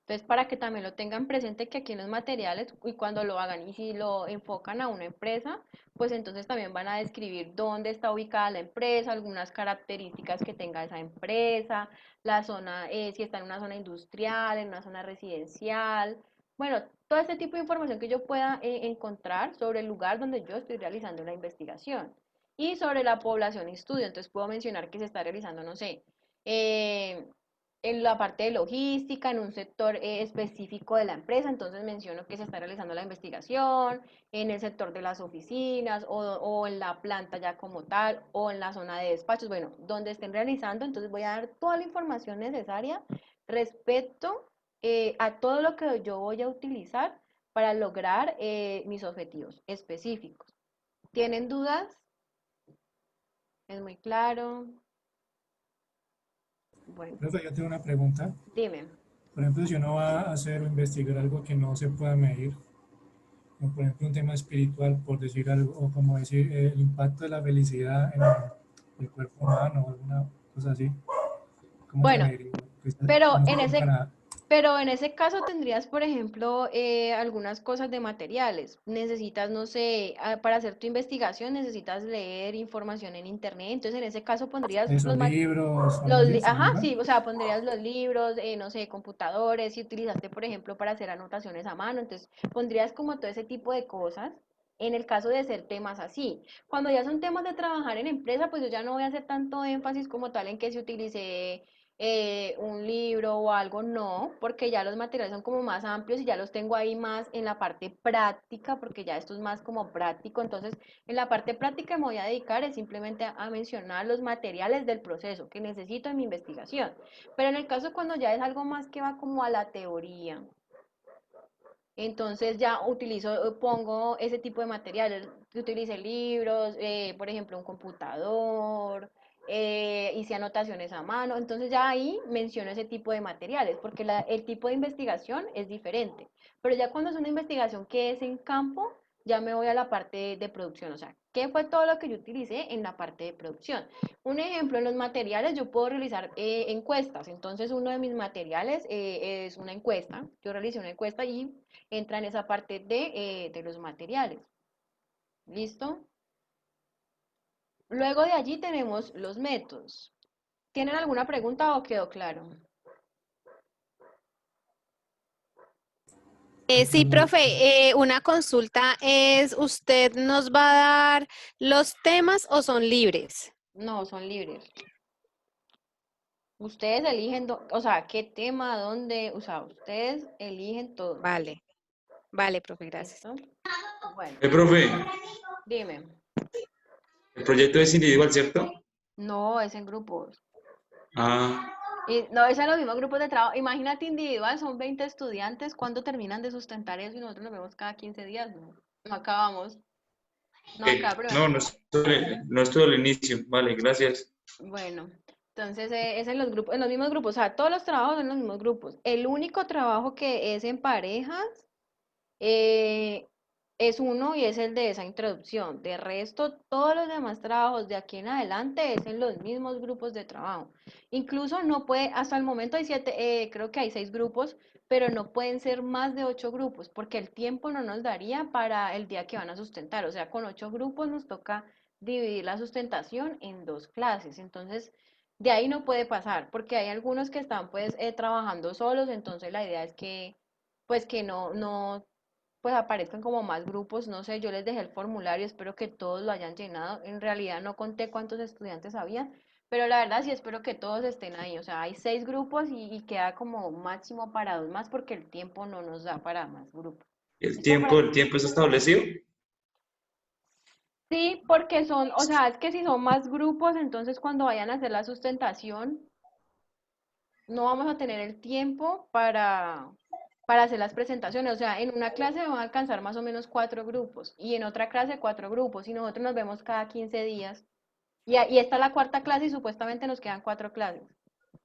Entonces, para que también lo tengan presente que aquí en los materiales y cuando lo hagan y si lo enfocan a una empresa, pues entonces también van a describir dónde está ubicada la empresa, algunas características que tenga esa empresa, la zona, si está en una zona industrial, en una zona residencial. Bueno, todo este tipo de información que yo pueda encontrar sobre el lugar donde yo estoy realizando la investigación y sobre la población y estudio. Entonces puedo mencionar que se está realizando, no sé, eh, en la parte de logística, en un sector específico de la empresa, entonces menciono que se está realizando la investigación, en el sector de las oficinas o en la planta ya como tal, o en la zona de despachos, bueno, donde estén realizando, entonces voy a dar toda la información necesaria respecto a todo lo que yo voy a utilizar para lograr mis objetivos específicos. ¿Tienen dudas? ¿Es muy claro? Bueno, Profe, yo tengo una pregunta. dime. Por ejemplo, si uno va a hacer o investigar algo que no se pueda medir, como por ejemplo un tema espiritual, por decir algo, o como decir el impacto de la felicidad en el cuerpo humano o alguna cosa así, ¿cómo se Bueno, mediría? pues, Pero más en bien ese, para, pero en ese caso tendrías, por ejemplo, algunas cosas de materiales. Necesitas, no sé, para hacer tu investigación necesitas leer información en internet. Entonces, en ese caso pondrías esos libros o algo así, ajá, ¿sería igual? sí, o sea, pondrías los libros, no sé, computadores, si utilizaste, por ejemplo, para hacer anotaciones a mano, entonces pondrías como todo ese tipo de cosas en el caso de ser temas así. Cuando ya son temas de trabajar en empresa, pues yo ya no voy a hacer tanto énfasis como tal en que se utilice un libro o algo, no, porque ya los materiales son como más amplios y ya los tengo ahí más en la parte práctica, porque ya esto es más como práctico, entonces en la parte práctica me voy a dedicar es simplemente a mencionar los materiales del proceso que necesito en mi investigación. Pero en el caso cuando ya es algo más que va como a la teoría, entonces ya pongo ese tipo de materiales, utilice libros, por ejemplo, un computador, hice anotaciones a mano, entonces ya ahí menciono ese tipo de materiales, porque el tipo de investigación es diferente. Pero ya cuando es una investigación que es en campo, ya me voy a la parte de producción, o sea, ¿qué fue todo lo que yo utilicé en la parte de producción? Un ejemplo, en los materiales yo puedo realizar encuestas, entonces uno de mis materiales es una encuesta, yo realicé una encuesta y entra en esa parte de los materiales. ¿Listo? Luego de allí tenemos los métodos. ¿Tienen alguna pregunta o quedó claro? Sí, profe, una consulta es, ¿usted nos va a dar los temas o son libres? No, son libres. Ustedes eligen, o sea, qué tema, dónde, o sea, ustedes eligen todo. Vale, vale, profe, gracias. ¿Listo? Bueno, Profe, dime. el proyecto es individual, ¿cierto? No, es en grupos. Ah, Y no, es en los mismos grupos de trabajo. Imagínate individual, son 20 estudiantes. ¿Cuándo terminan de sustentar eso y nosotros nos vemos cada 15 días? No, no acabamos. No, acá, pero no, no estuve al inicio. Vale, gracias. bueno. Entonces es en los grupos, en los mismos grupos. O sea, todos los trabajos son en los mismos grupos. El único trabajo que es en parejas eh, es uno y es el de esa introducción. De resto, todos los demás trabajos de aquí en adelante es en los mismos grupos de trabajo. Incluso no puede, hasta el momento hay siete, creo que hay 6 grupos, pero no pueden ser más de 8 grupos, porque el tiempo no nos daría para el día que van a sustentar. O sea, con 8 grupos nos toca dividir la sustentación en 2 clases. Entonces, de ahí no puede pasar, porque hay algunos que están pues trabajando solos, entonces la idea es que pues que no pues aparezcan como más grupos, no sé, yo les dejé el formulario, espero que todos lo hayan llenado, en realidad no conté cuántos estudiantes había, pero la verdad sí espero que todos estén ahí, o sea, hay 6 grupos y queda como máximo para 2 más porque el tiempo no nos da para más grupos. ¿Listo? El tiempo es establecido? Sí, porque son, o sea, es que si son más grupos, entonces cuando vayan a hacer la sustentación, no vamos a tener el tiempo para hacer las presentaciones. O sea, en una clase van a alcanzar más o menos 4 grupos y en otra clase 4 grupos y nosotros nos vemos cada 15 días. Y esta es la cuarta clase y supuestamente nos quedan 4 clases.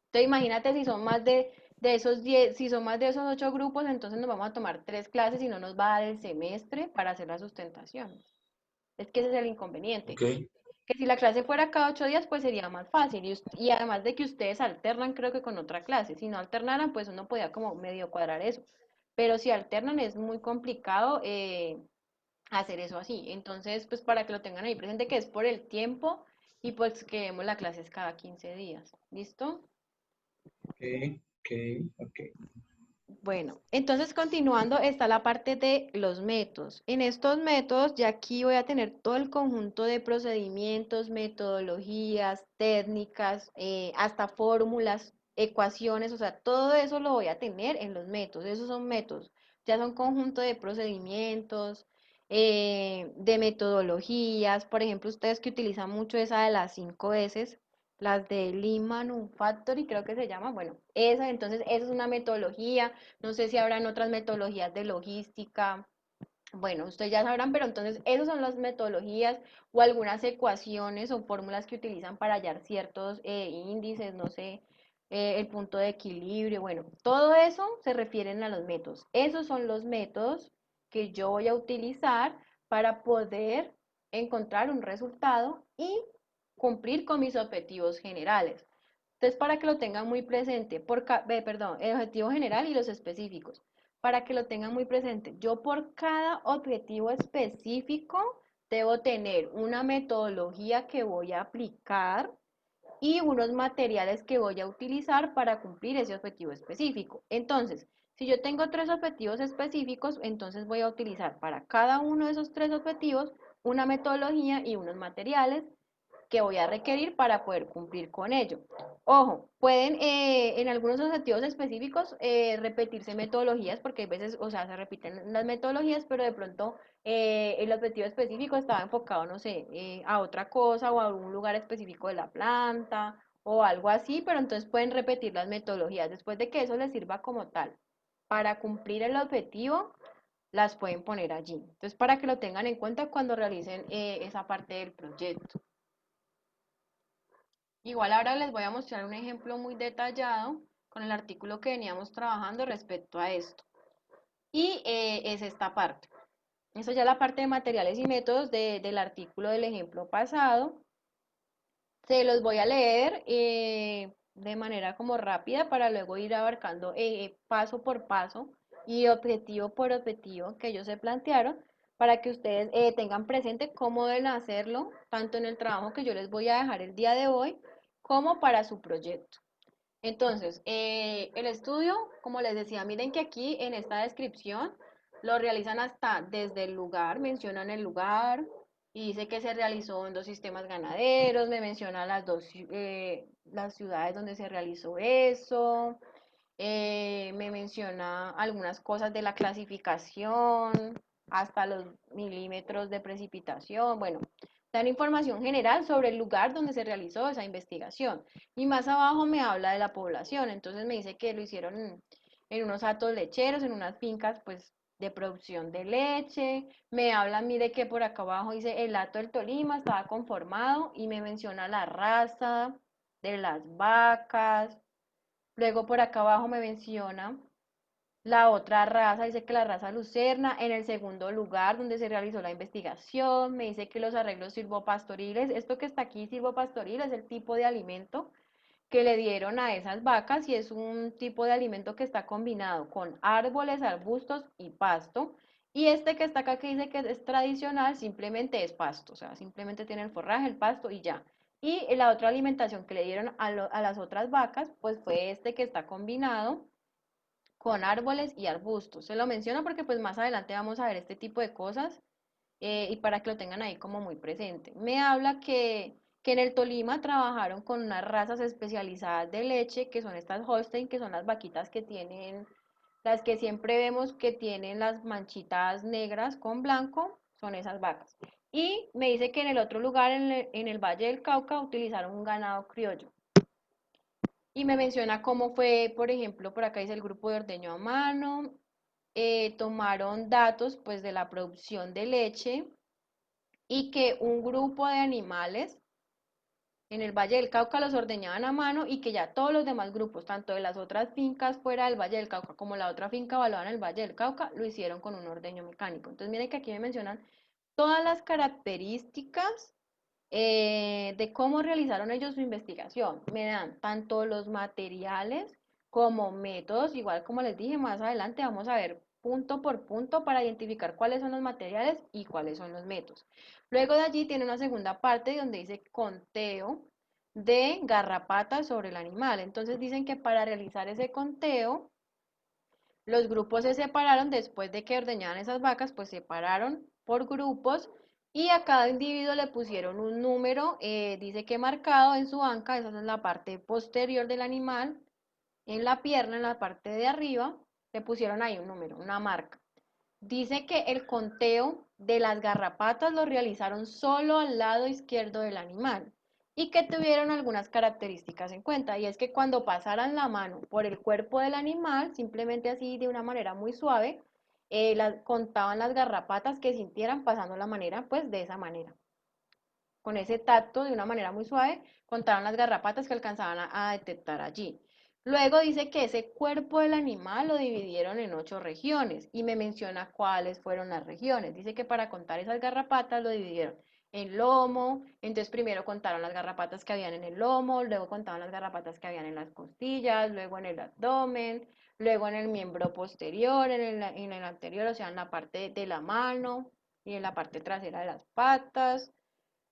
Entonces imagínate si son más de esos 10, si son más de esos 8 grupos, entonces nos vamos a tomar 3 clases y no nos va a dar el semestre para hacer las sustentaciones. Es que ese es el inconveniente. Ok. Que si la clase fuera cada 8 días, pues sería más fácil. Y además de que ustedes alternan, creo que con otra clase. Si no alternaran, pues uno podía como medio cuadrar eso. Pero si alternan, es muy complicado hacer eso así. Entonces, pues para que lo tengan ahí presente, que es por el tiempo y pues que vemos la clase es cada 15 días. ¿Listo? Ok, ok, ok. Bueno, entonces continuando está la parte de los métodos. En estos métodos ya aquí voy a tener todo el conjunto de procedimientos, metodologías, técnicas, hasta fórmulas, ecuaciones, o sea, todo eso lo voy a tener en los métodos. Esos son métodos, ya son conjunto de procedimientos, de metodologías. Por ejemplo, ustedes que utilizan mucho esa de las 5 S, las de Lean Manufacturing, creo que se llama, bueno, esa es una metodología, no sé si habrán otras metodologías de logística, bueno, ustedes ya sabrán, pero entonces esas son las metodologías o algunas ecuaciones o fórmulas que utilizan para hallar ciertos índices, no sé, el punto de equilibrio, bueno, todo eso se refieren a los métodos. Esos son los métodos que yo voy a utilizar para poder encontrar un resultado y cumplir con mis objetivos generales. Entonces, para que lo tengan muy presente, perdón, el objetivo general y los específicos, para que lo tengan muy presente, yo por cada objetivo específico debo tener una metodología que voy a aplicar y unos materiales que voy a utilizar para cumplir ese objetivo específico. Entonces, si yo tengo 3 objetivos específicos, entonces voy a utilizar para cada uno de esos 3 objetivos una metodología y unos materiales que voy a requerir para poder cumplir con ello. Ojo, pueden en algunos objetivos específicos repetirse metodologías porque a veces, o sea, se repiten las metodologías, pero de pronto el objetivo específico estaba enfocado, no sé, a otra cosa o a algún lugar específico de la planta o algo así, pero entonces pueden repetir las metodologías. Después de que eso les sirva como tal para cumplir el objetivo, las pueden poner allí. Entonces, para que lo tengan en cuenta cuando realicen esa parte del proyecto. Igual ahora les voy a mostrar un ejemplo muy detallado con el artículo que veníamos trabajando respecto a esto. Y es esta parte. Eso ya es la parte de materiales y métodos del artículo del ejemplo pasado. Se los voy a leer de manera como rápida para luego ir abarcando paso por paso y objetivo por objetivo que ellos se plantearon para que ustedes tengan presente cómo deben hacerlo, tanto en el trabajo que yo les voy a dejar el día de hoy, como para su proyecto. Entonces, el estudio, como les decía, miren que aquí en esta descripción lo realizan hasta desde el lugar, mencionan el lugar y dice que se realizó en 2 sistemas ganaderos, me menciona las ciudades donde se realizó eso, me menciona algunas cosas de la clasificación, hasta los milímetros de precipitación, bueno, dan información general sobre el lugar donde se realizó esa investigación. Y más abajo me habla de la población, entonces me dice que lo hicieron en unos hatos lecheros, en unas fincas pues de producción de leche, me habla, mire que por acá abajo dice el hato del Tolima estaba conformado y me menciona la raza de las vacas, luego por acá abajo me menciona la otra raza, dice que la raza lucerna, en el segundo lugar donde se realizó la investigación, me dice que los arreglos silvopastoriles, esto que está aquí silvopastoril es el tipo de alimento que le dieron a esas vacas y es un tipo de alimento que está combinado con árboles, arbustos y pasto. Y este que está acá que dice que es tradicional simplemente es pasto, o sea, simplemente tiene el forraje, el pasto y ya. Y la otra alimentación que le dieron a las otras vacas, pues fue este que está combinado con árboles y arbustos. Se lo menciono porque pues más adelante vamos a ver este tipo de cosas y para que lo tengan ahí como muy presente. Me habla que en el Tolima trabajaron con unas razas especializadas de leche, que son estas Holstein, que son las vaquitas que tienen, las que siempre vemos que tienen las manchitas negras con blanco, son esas vacas. Y me dice que en el otro lugar, en el Valle del Cauca, utilizaron un ganado criollo. Y me menciona cómo fue, por ejemplo, por acá dice el grupo de ordeño a mano, tomaron datos pues de la producción de leche y que un grupo de animales en el Valle del Cauca los ordeñaban a mano y que ya todos los demás grupos, tanto de las otras fincas fuera del Valle del Cauca como la otra finca evaluada en el Valle del Cauca, lo hicieron con un ordeño mecánico. Entonces miren que aquí me mencionan todas las características de cómo realizaron ellos su investigación. Me dan tanto los materiales como métodos, igual como les dije, más adelante vamos a ver punto por punto para identificar cuáles son los materiales y cuáles son los métodos. Luego de allí tiene una segunda parte donde dice conteo de garrapatas sobre el animal. Entonces dicen que para realizar ese conteo, los grupos se separaron después de que ordeñaban esas vacas, pues se separaron por grupos y a cada individuo le pusieron un número, dice que marcado en su anca, esa es la parte posterior del animal, en la pierna, en la parte de arriba, le pusieron ahí un número, una marca. Dice que el conteo de las garrapatas lo realizaron solo al lado izquierdo del animal y que tuvieron algunas características en cuenta, y es que cuando pasaran la mano por el cuerpo del animal, simplemente así de una manera muy suave, contaban las garrapatas que sintieran pasando la manera, pues de esa manera. Con ese tacto, de una manera muy suave, contaban las garrapatas que alcanzaban a detectar allí. Luego dice que ese cuerpo del animal lo dividieron en 8 regiones y me menciona cuáles fueron las regiones. Dice que para contar esas garrapatas lo dividieron en lomo. Entonces primero contaron las garrapatas que habían en el lomo, luego contaron las garrapatas que habían en las costillas, luego en el abdomen, luego en el miembro posterior, en el anterior, o sea, en la parte de la mano y en la parte trasera de las patas.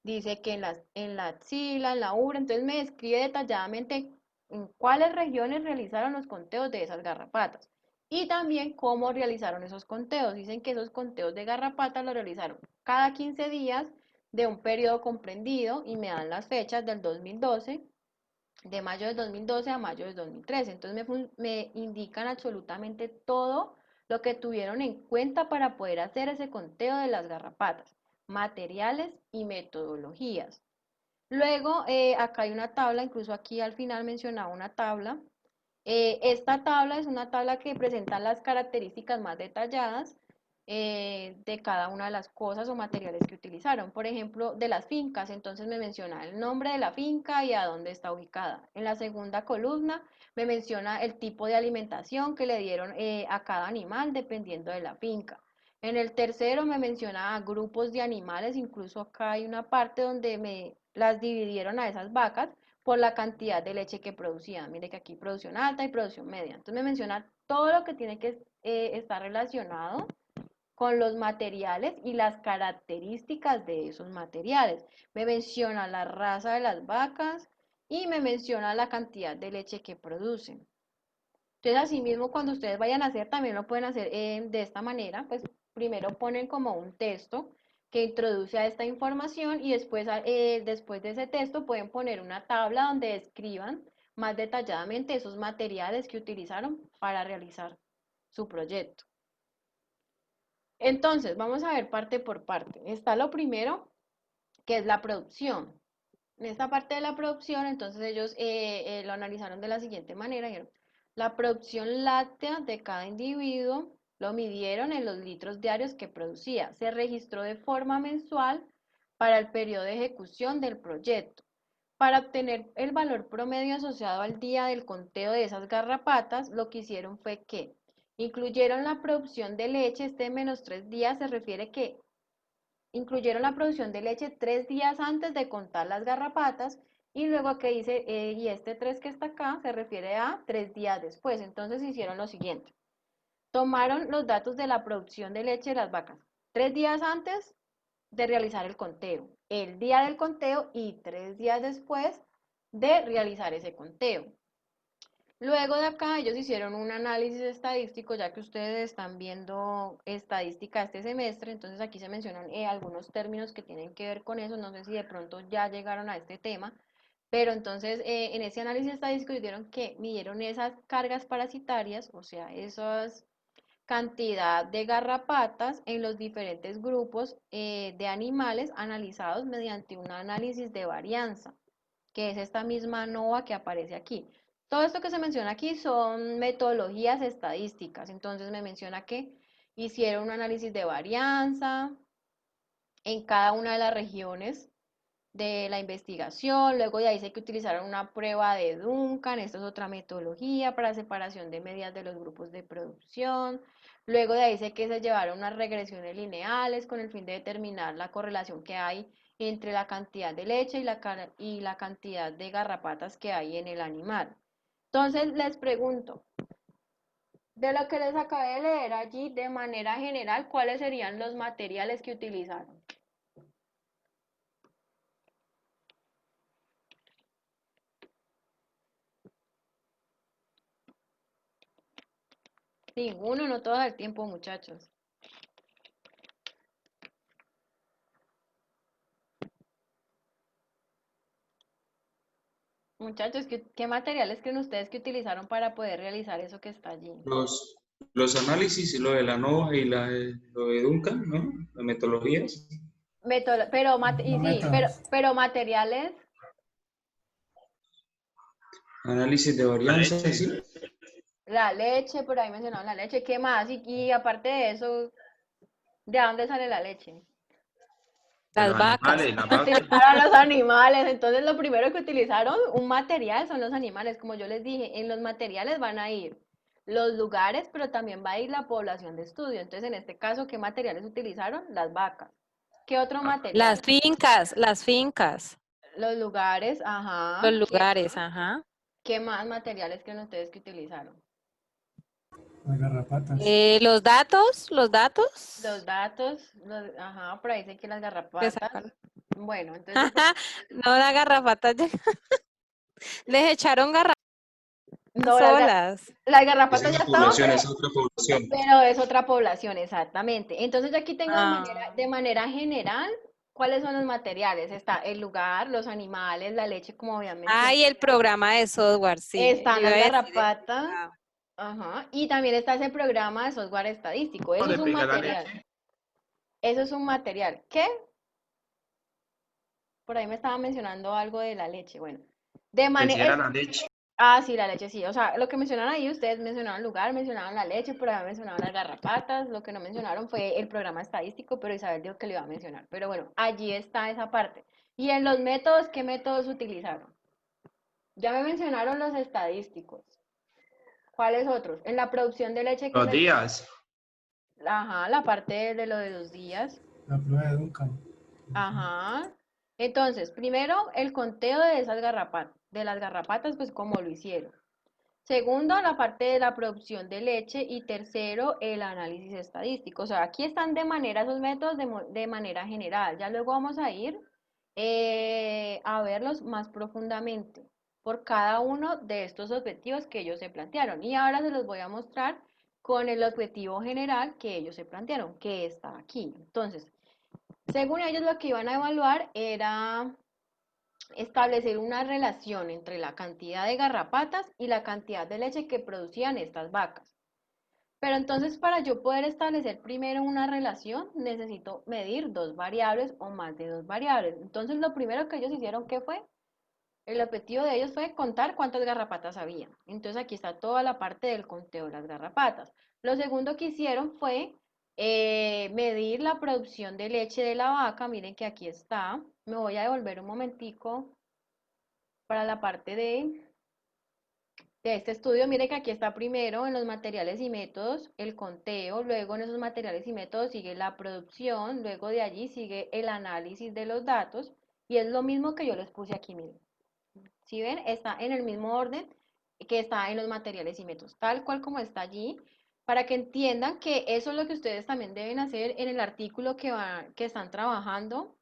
Dice que en la axila, en la ubra, entonces me describe detalladamente en cuáles regiones realizaron los conteos de esas garrapatas y también cómo realizaron esos conteos. Dicen que esos conteos de garrapatas los realizaron cada 15 días de un periodo comprendido y me dan las fechas del 2012, de mayo del 2012 a mayo del 2013. Entonces me indican absolutamente todo lo que tuvieron en cuenta para poder hacer ese conteo de las garrapatas, materiales y metodologías. Luego, acá hay una tabla, incluso aquí al final mencionaba una tabla. Esta tabla es una tabla que presenta las características más detalladas de cada una de las cosas o materiales que utilizaron. Por ejemplo, de las fincas, entonces me menciona el nombre de la finca y a dónde está ubicada. En la segunda columna me menciona el tipo de alimentación que le dieron a cada animal dependiendo de la finca. En el tercero me menciona grupos de animales, incluso acá hay una parte donde me las dividieron a esas vacas por la cantidad de leche que producían. Mire que aquí producción alta y producción media. Entonces me menciona todo lo que tiene que estar relacionado con los materiales y las características de esos materiales. Me menciona la raza de las vacas y me menciona la cantidad de leche que producen. Entonces, asimismo, cuando ustedes vayan a hacer, también lo pueden hacer de esta manera, pues primero ponen como un texto que introduce a esta información y después, después de ese texto pueden poner una tabla donde describan más detalladamente esos materiales que utilizaron para realizar su proyecto. Entonces, vamos a ver parte por parte. Está lo primero, que es la producción. En esta parte de la producción, entonces ellos lo analizaron de la siguiente manera. Dijeron, la producción láctea de cada individuo lo midieron en los litros diarios que producía. Se registró de forma mensual para el periodo de ejecución del proyecto. Para obtener el valor promedio asociado al día del conteo de esas garrapatas, lo que hicieron fue que incluyeron la producción de leche. Este menos 3 días se refiere que incluyeron la producción de leche 3 días antes de contar las garrapatas y luego que dice, y este 3 que está acá se refiere a 3 días después. Entonces hicieron lo siguiente. Tomaron los datos de la producción de leche de las vacas 3 días antes de realizar el conteo, el día del conteo y 3 días después de realizar ese conteo. Luego de acá ellos hicieron un análisis estadístico, ya que ustedes están viendo estadística este semestre, entonces aquí se mencionan algunos términos que tienen que ver con eso, no sé si de pronto ya llegaron a este tema, pero entonces en ese análisis estadístico dijeron que midieron esas cargas parasitarias, o sea, esas cantidad de garrapatas en los diferentes grupos de animales analizados mediante un análisis de varianza, que es esta misma NOVA que aparece aquí. Todo esto que se menciona aquí son metodologías estadísticas. Entonces me menciona que hicieron un análisis de varianza en cada una de las regiones de la investigación. Luego ya dice que utilizaron una prueba de Duncan. Esta es otra metodología para separación de medidas de los grupos de producción. Luego de ahí dice que se llevaron unas regresiones lineales con el fin de determinar la correlación que hay entre la cantidad de leche y la cantidad de garrapatas que hay en el animal. Entonces les pregunto, de lo que les acabé de leer allí, de manera general, ¿cuáles serían los materiales que utilizaron? Ninguno, no todo el tiempo, muchachos. Muchachos, ¿qué materiales creen ustedes que utilizaron para poder realizar eso que está allí? Los análisis, lo de la NOVA y lo de Duncan, ¿no? Las metodologías. Pero, y No sí, métodos. pero materiales, Análisis de varianza, ¿sí? la leche, por ahí mencionaron la leche, ¿qué más? Y aparte de eso, ¿de dónde sale la leche? De Las los vacas. animales, las vacas. Para los animales, entonces lo primero que utilizaron, un material, son los animales. Como yo les dije, en los materiales van a ir los lugares, pero también va a ir la población de estudio. Entonces, en este caso, ¿qué materiales utilizaron? Las vacas. ¿Qué otro material? Las fincas, las fincas, Los lugares, los ajá. lugares, ajá. ¿Qué más materiales creen ustedes que utilizaron? Las garrapatas. Los datos, Los datos, ajá, por ahí sé que las que garrapatas. sacan. Bueno, entonces, No, la garrafata, les echaron garrafatas no, solas. las Esa garrapatas es ya la estaban, población, esa es otra población. pero es otra población, exactamente. Entonces yo aquí tengo Ah. de manera general, ¿cuáles son los materiales? Está el lugar, los animales, la leche, como habían mencionado. Y el programa de software, sí. Yo Están iba las a decir garrapatas, ajá, y también está ese programa de software estadístico. Eso es un material. Eso es un material. ¿Qué? Por ahí me estaba mencionando algo de la leche. Bueno, de manera. La leche. Ah, sí, la leche, sí. O sea, lo que mencionaron ahí, ustedes mencionaron el lugar, mencionaron la leche, por ahí mencionaron las garrapatas. Lo que no mencionaron fue el programa estadístico, pero Isabel dijo que lo iba a mencionar. Pero bueno, allí está esa parte. Y en los métodos, ¿qué métodos utilizaron? Ya me mencionaron los estadísticos. ¿Cuáles otros? En la producción de leche, que Los es días. ajá, la parte de lo de los días. La prueba de Duncan. Ajá. Entonces, primero, el conteo de esas garrapatas, de las garrapatas, pues como lo hicieron. Segundo, la parte de la producción de leche. Y tercero, el análisis estadístico. O sea, aquí están de manera esos métodos de manera general. Ya luego vamos a ir a verlos más profundamente por cada uno de estos objetivos que ellos se plantearon. Y ahora se los voy a mostrar con el objetivo general que ellos se plantearon, que está aquí. Entonces, según ellos, lo que iban a evaluar era establecer una relación entre la cantidad de garrapatas y la cantidad de leche que producían estas vacas. Pero entonces, para yo poder establecer primero una relación, necesito medir dos variables o más de dos variables. Entonces, lo primero que ellos hicieron, ¿qué fue? El objetivo de ellos fue contar cuántas garrapatas había. Entonces, aquí está toda la parte del conteo de las garrapatas. Lo segundo que hicieron fue medir la producción de leche de la vaca. Miren que aquí está. Me voy a devolver un momentico para la parte de este estudio. Mire que aquí está primero en los materiales y métodos el conteo, luego en esos materiales y métodos sigue la producción, luego de allí sigue el análisis de los datos y es lo mismo que yo les puse aquí, miren. Si ven, está en el mismo orden que está en los materiales y métodos, tal cual como está allí, para que entiendan que eso es lo que ustedes también deben hacer en el artículo que están trabajando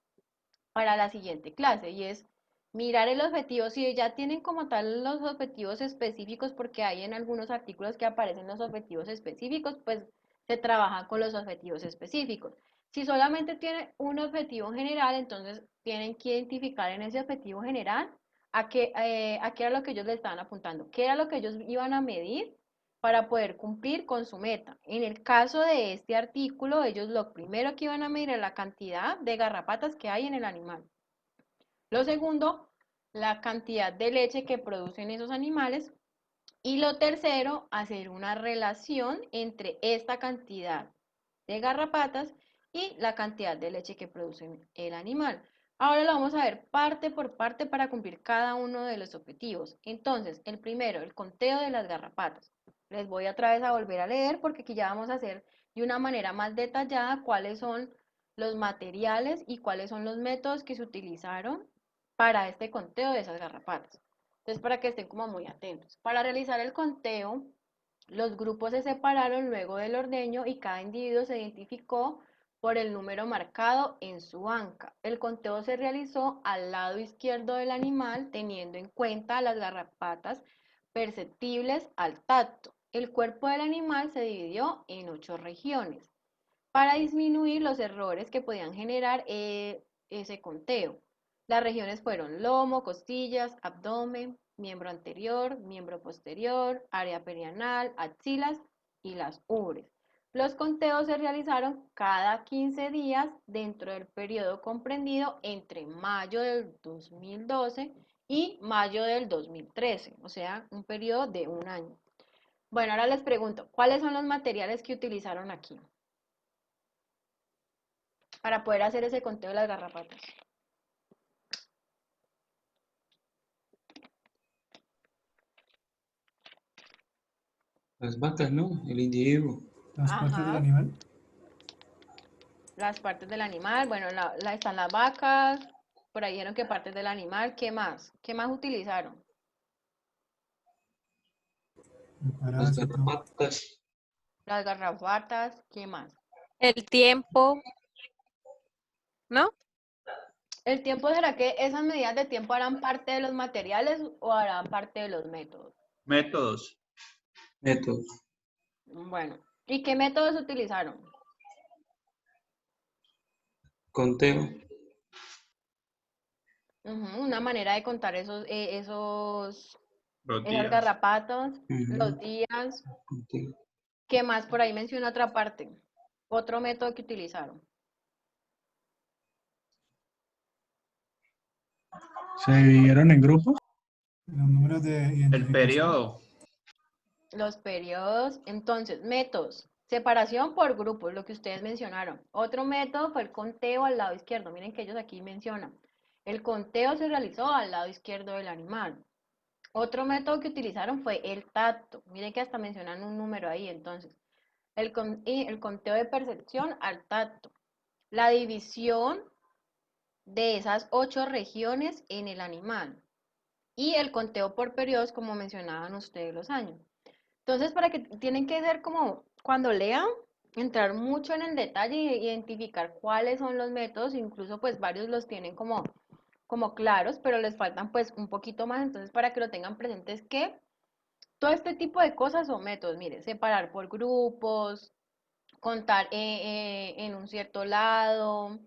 para la siguiente clase, y es mirar el objetivo. Si ya tienen como tal los objetivos específicos, porque hay en algunos artículos que aparecen los objetivos específicos, pues se trabaja con los objetivos específicos. Si solamente tienen un objetivo general, entonces tienen que identificar en ese objetivo general a qué era lo que ellos le estaban apuntando, qué era lo que ellos iban a medir para poder cumplir con su meta. En el caso de este artículo, ellos lo primero que iban a medir es la cantidad de garrapatas que hay en el animal. Lo segundo, la cantidad de leche que producen esos animales. Y lo tercero, hacer una relación entre esta cantidad de garrapatas y la cantidad de leche que produce el animal. Ahora lo vamos a ver parte por parte para cumplir cada uno de los objetivos. Entonces, el primero, el conteo de las garrapatas. Les voy otra vez a volver a leer porque aquí ya vamos a hacer de una manera más detallada cuáles son los materiales y cuáles son los métodos que se utilizaron para este conteo de esas garrapatas. Entonces, para que estén como muy atentos. Para realizar el conteo, los grupos se separaron luego del ordeño y cada individuo se identificó por el número marcado en su anca. El conteo se realizó al lado izquierdo del animal, teniendo en cuenta las garrapatas perceptibles al tacto. El cuerpo del animal se dividió en 8 regiones para disminuir los errores que podían generar ese conteo. Las regiones fueron lomo, costillas, abdomen, miembro anterior, miembro posterior, área perianal, axilas y las ubres. Los conteos se realizaron cada 15 días dentro del periodo comprendido entre mayo del 2012 y mayo del 2013, o sea, un periodo de un año. Bueno, ahora les pregunto, ¿cuáles son los materiales que utilizaron aquí para poder hacer ese conteo de las garrapatas? Las vacas, ¿no? El individuo. Las partes del Ajá, animal. Las partes del animal, bueno, están las vacas, por ahí dijeron que partes del animal, ¿qué más? ¿Qué más utilizaron? El Las parásito. garrapatas. Las garrapatas, ¿qué más? El tiempo, ¿no? ¿El tiempo será que esas medidas de tiempo harán parte de los materiales o harán parte de los métodos? Métodos. Métodos. Bueno, ¿y qué métodos utilizaron? Conteo. Una manera de contar Los esas días. garrapatas, los Ujú, días. conteo. ¿Qué más? Por ahí menciona otra parte. Otro método que utilizaron. ¿Se dividieron en grupos? Los números de El identificación. periodo. Los periodos. Entonces, métodos. Separación por grupos, lo que ustedes mencionaron. Otro método fue el conteo al lado izquierdo. Miren que ellos aquí mencionan. El conteo se realizó al lado izquierdo del animal. Otro método que utilizaron fue el tacto. Miren que hasta mencionan un número ahí. Entonces, y el conteo de percepción al tacto. La división de esas 8 regiones en el animal. Y el conteo por periodos, como mencionaban ustedes los años. Entonces, para que tienen que ser como cuando lean, entrar mucho en el detalle y identificar cuáles son los métodos, incluso pues varios los tienen como claros, pero les faltan pues un poquito más, entonces para que lo tengan presentes que todo este tipo de cosas son métodos, mire, separar por grupos, contar en un cierto lado,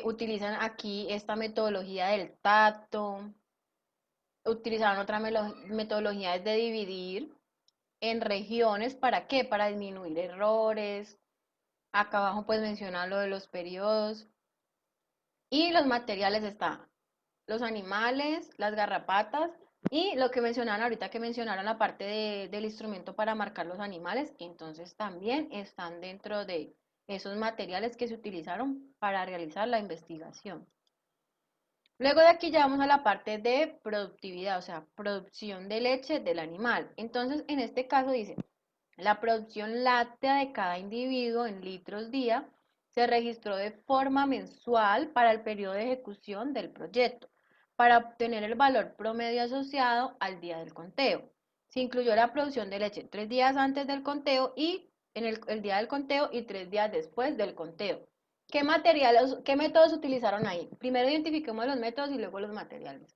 utilizan aquí esta metodología del tacto, utilizaron otra metodología de dividir en regiones, ¿para qué? Para disminuir errores. Acá abajo pues menciona lo de los periodos. Y los materiales están los animales, las garrapatas y lo que mencionaron ahorita que mencionaron la parte del instrumento para marcar los animales. Entonces también están dentro de esos materiales que se utilizaron para realizar la investigación. Luego de aquí ya vamos a la parte de productividad, o sea, producción de leche del animal. Entonces, en este caso dice, la producción láctea de cada individuo en litros día se registró de forma mensual para el periodo de ejecución del proyecto, para obtener el valor promedio asociado al día del conteo. Se incluyó la producción de leche 3 días antes del conteo y en el día del conteo y 3 días después del conteo. ¿Qué materiales, qué métodos utilizaron ahí? Primero identifiquemos los métodos y luego los materiales.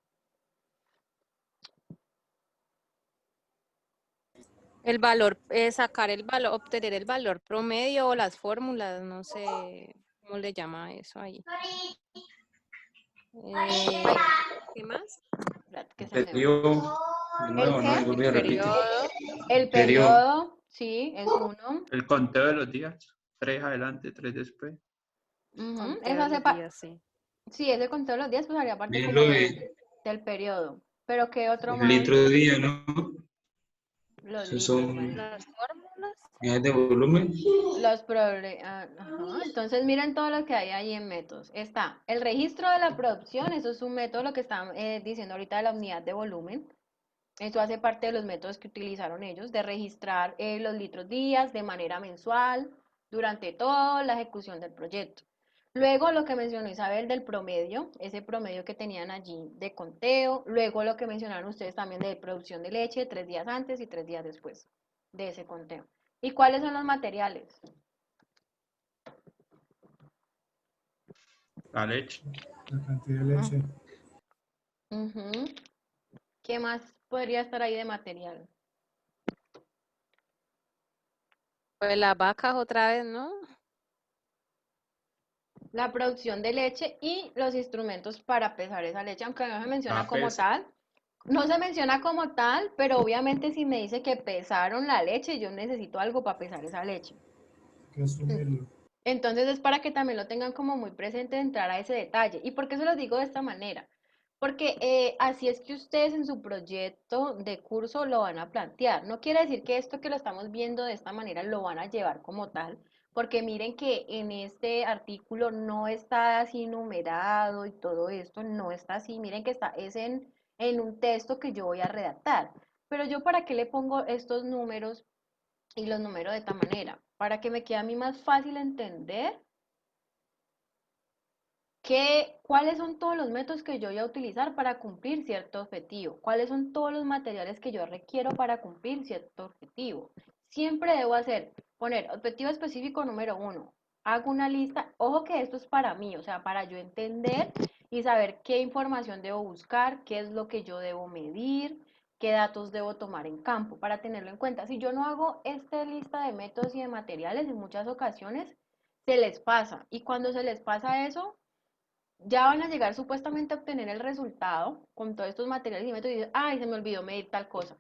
El valor, sacar el valor, obtener el valor promedio o las fórmulas, no sé cómo le llama eso ahí. ¿Qué más? Que se me va. Periodo. De nuevo, ¿no? qué? Y vuelvo a El repetir. periodo. El Periodo. periodo, sí, es uno. El conteo de los días. 3 adelante, 3 después. Ujú, Conteo de los días, sí. sí, ese conteo de los días pues haría parte Bien como lo de del periodo. Pero ¿qué otro el más? litro día, ¿no? Los Esos litros, bueno. son Las fórmulas. unidades de volumen. Entonces miren todo lo que hay ahí en métodos. Está el registro de la producción, eso es un método, lo que están diciendo ahorita de la unidad de volumen. Eso hace parte de los métodos que utilizaron ellos, de registrar los litros días de manera mensual durante toda la ejecución del proyecto. Luego lo que mencionó Isabel del promedio, ese promedio que tenían allí de conteo. Luego lo que mencionaron ustedes también de producción de leche 3 días antes y 3 días después de ese conteo. ¿Y cuáles son los materiales? La leche. La cantidad de leche. Ujú. ¿Qué más podría estar ahí de material? Pues las vacas otra vez, ¿no? La producción de leche y los instrumentos para pesar esa leche, aunque no se menciona La como pesa. tal. No se menciona como tal, pero obviamente si me dice que pesaron la leche, yo necesito algo para pesar esa leche. Que asumirlo. Entonces es para que también lo tengan como muy presente de entrar a ese detalle. ¿Y por qué se los digo de esta manera? Porque así es que ustedes en su proyecto de curso lo van a plantear. No quiere decir que esto que lo estamos viendo de esta manera lo van a llevar como tal, porque miren que en este artículo no está así numerado y todo esto, no está así. Miren que es en un texto que yo voy a redactar. Pero yo para qué le pongo estos números y los números de esta manera, para que me quede a mí más fácil entender ¿Cuáles son todos los métodos que yo voy a utilizar para cumplir cierto objetivo? ¿Cuáles son todos los materiales que yo requiero para cumplir cierto objetivo? Siempre debo poner objetivo específico número 1. Hago una lista, ojo que esto es para mí, o sea, para yo entender y saber qué información debo buscar, qué es lo que yo debo medir, qué datos debo tomar en campo, para tenerlo en cuenta. Si yo no hago esta lista de métodos y de materiales, en muchas ocasiones se les pasa. Y cuando se les pasa eso, ya van a llegar supuestamente a obtener el resultado con todos estos materiales y métodos y dicen, ay, se me olvidó medir tal cosa.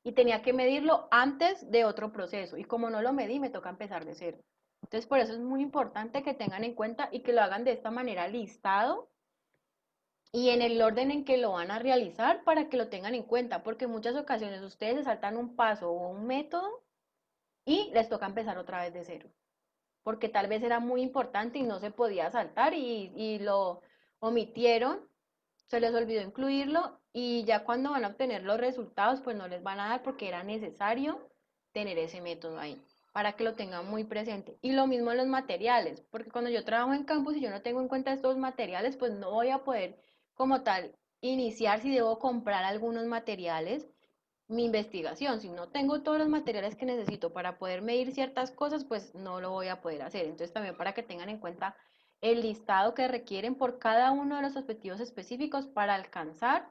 Y tenía que medirlo antes de otro proceso. Y como no lo medí, me toca empezar de cero. Entonces, por eso es muy importante que tengan en cuenta y que lo hagan de esta manera listado y en el orden en que lo van a realizar para que lo tengan en cuenta. Porque en muchas ocasiones ustedes se saltan un paso o un método y les toca empezar otra vez de cero. Porque tal vez era muy importante y no se podía saltar y lo omitieron, se les olvidó incluirlo y ya cuando van a obtener los resultados, pues no les van a dar porque era necesario tener ese método ahí, para que lo tengan muy presente. Y lo mismo en los materiales, porque cuando yo trabajo en campus y yo no tengo en cuenta estos materiales, pues no voy a poder como tal iniciar si debo comprar algunos materiales mi investigación. Si no tengo todos los materiales que necesito para poder medir ciertas cosas, pues no lo voy a poder hacer. Entonces también para que tengan en cuenta el listado que requieren por cada uno de los objetivos específicos para alcanzar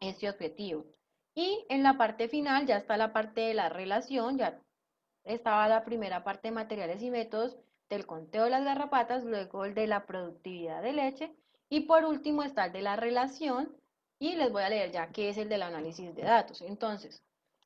ese objetivo. Y en la parte final ya está la parte de la relación, ya estaba la primera parte de materiales y métodos del conteo de las garrapatas, luego el de la productividad de leche y por último está el de la relación y les voy a leer ya qué es el del análisis de datos. Entonces,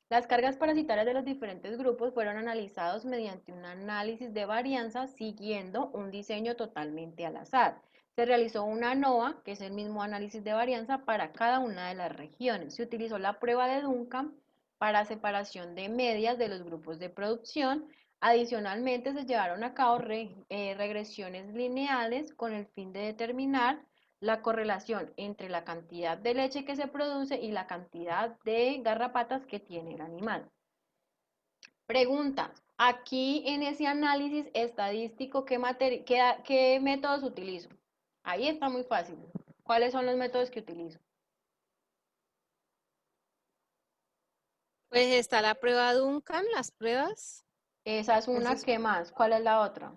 las cargas parasitarias de los diferentes grupos fueron analizados mediante un análisis de varianza siguiendo un diseño totalmente al azar. Se realizó una ANOVA, que es el mismo análisis de varianza para cada una de las regiones. Se utilizó la prueba de Duncan para separación de medias de los grupos de producción. Adicionalmente, se llevaron a cabo regresiones lineales con el fin de determinar la correlación entre la cantidad de leche que se produce y la cantidad de garrapatas que tiene el animal. Pregunta, aquí en ese análisis estadístico, ¿qué métodos utilizo? Ahí está muy fácil. ¿Cuáles son los métodos que utilizo? Pues está la prueba Duncan, las pruebas, Esa es una, ¿qué más? ¿Cuál es la otra?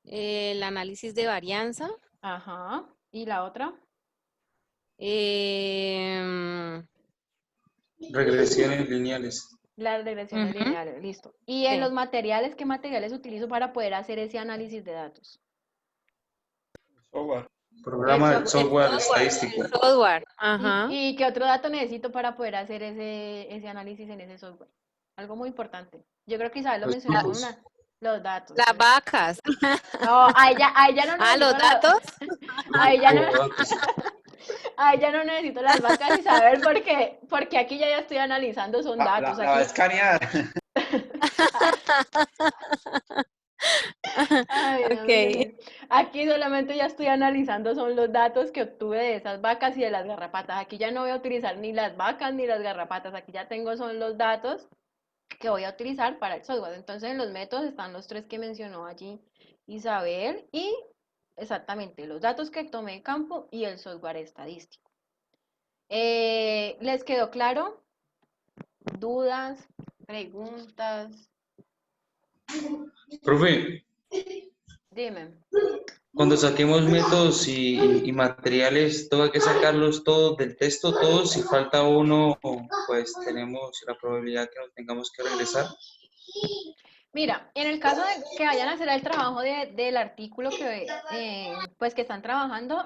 el análisis de varianza, Ajá. ¿Y la otra? em, Regresiones lineales. Las regresiones ujú, lineales, listo. ¿Y en sí. los materiales, qué materiales utilizo para poder hacer ese análisis de datos? Software. Programa, El software El estadístico. software, ¿Y, ajá. y qué otro dato necesito para poder hacer ese análisis en ese software? Algo muy importante. Yo creo que Isabel lo Los mencionó con tipos. los datos. Las vacas. No, ahí ya no Ah, los necesito datos. ahí ya no, Los datos. ahí ya no necesito las vacas y saber porque aquí ya estoy analizando son datos. La va a Aquí, escanear. ay, Dios Ok. mío. Aquí solamente ya estoy analizando son los datos que obtuve de esas vacas y de las garrapatas. Aquí ya no voy a utilizar ni las vacas ni las garrapatas. Aquí ya tengo son los datos que voy a utilizar para el software. Entonces, en los métodos están los tres que mencionó allí Isabel y exactamente los datos que tomé de campo y el software estadístico. ¿Les quedó claro? ¿Dudas? ¿Preguntas? Profe, Dime. cuando saquemos métodos y materiales, tengo que sacarlos todos del texto, todos. Si falta uno, pues tenemos la probabilidad que nos tengamos que regresar. Mira, en el caso de que vayan a hacer el trabajo del artículo pues que están trabajando,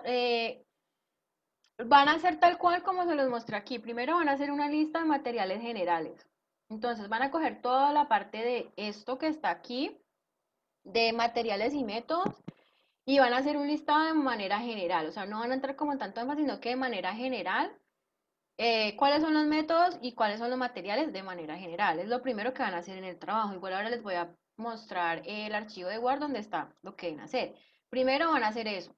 van a hacer tal cual como se los mostré aquí. Primero van a hacer una lista de materiales generales. Entonces van a coger toda la parte de esto que está aquí, de materiales y métodos, y van a hacer un listado de manera general. O sea, no van a entrar como en tanto énfasis, sino que de manera general, cuáles son los métodos y cuáles son los materiales de manera general. Es lo primero que van a hacer en el trabajo. Igual ahora les voy a mostrar el archivo de Word donde está lo que deben hacer. Primero van a hacer eso.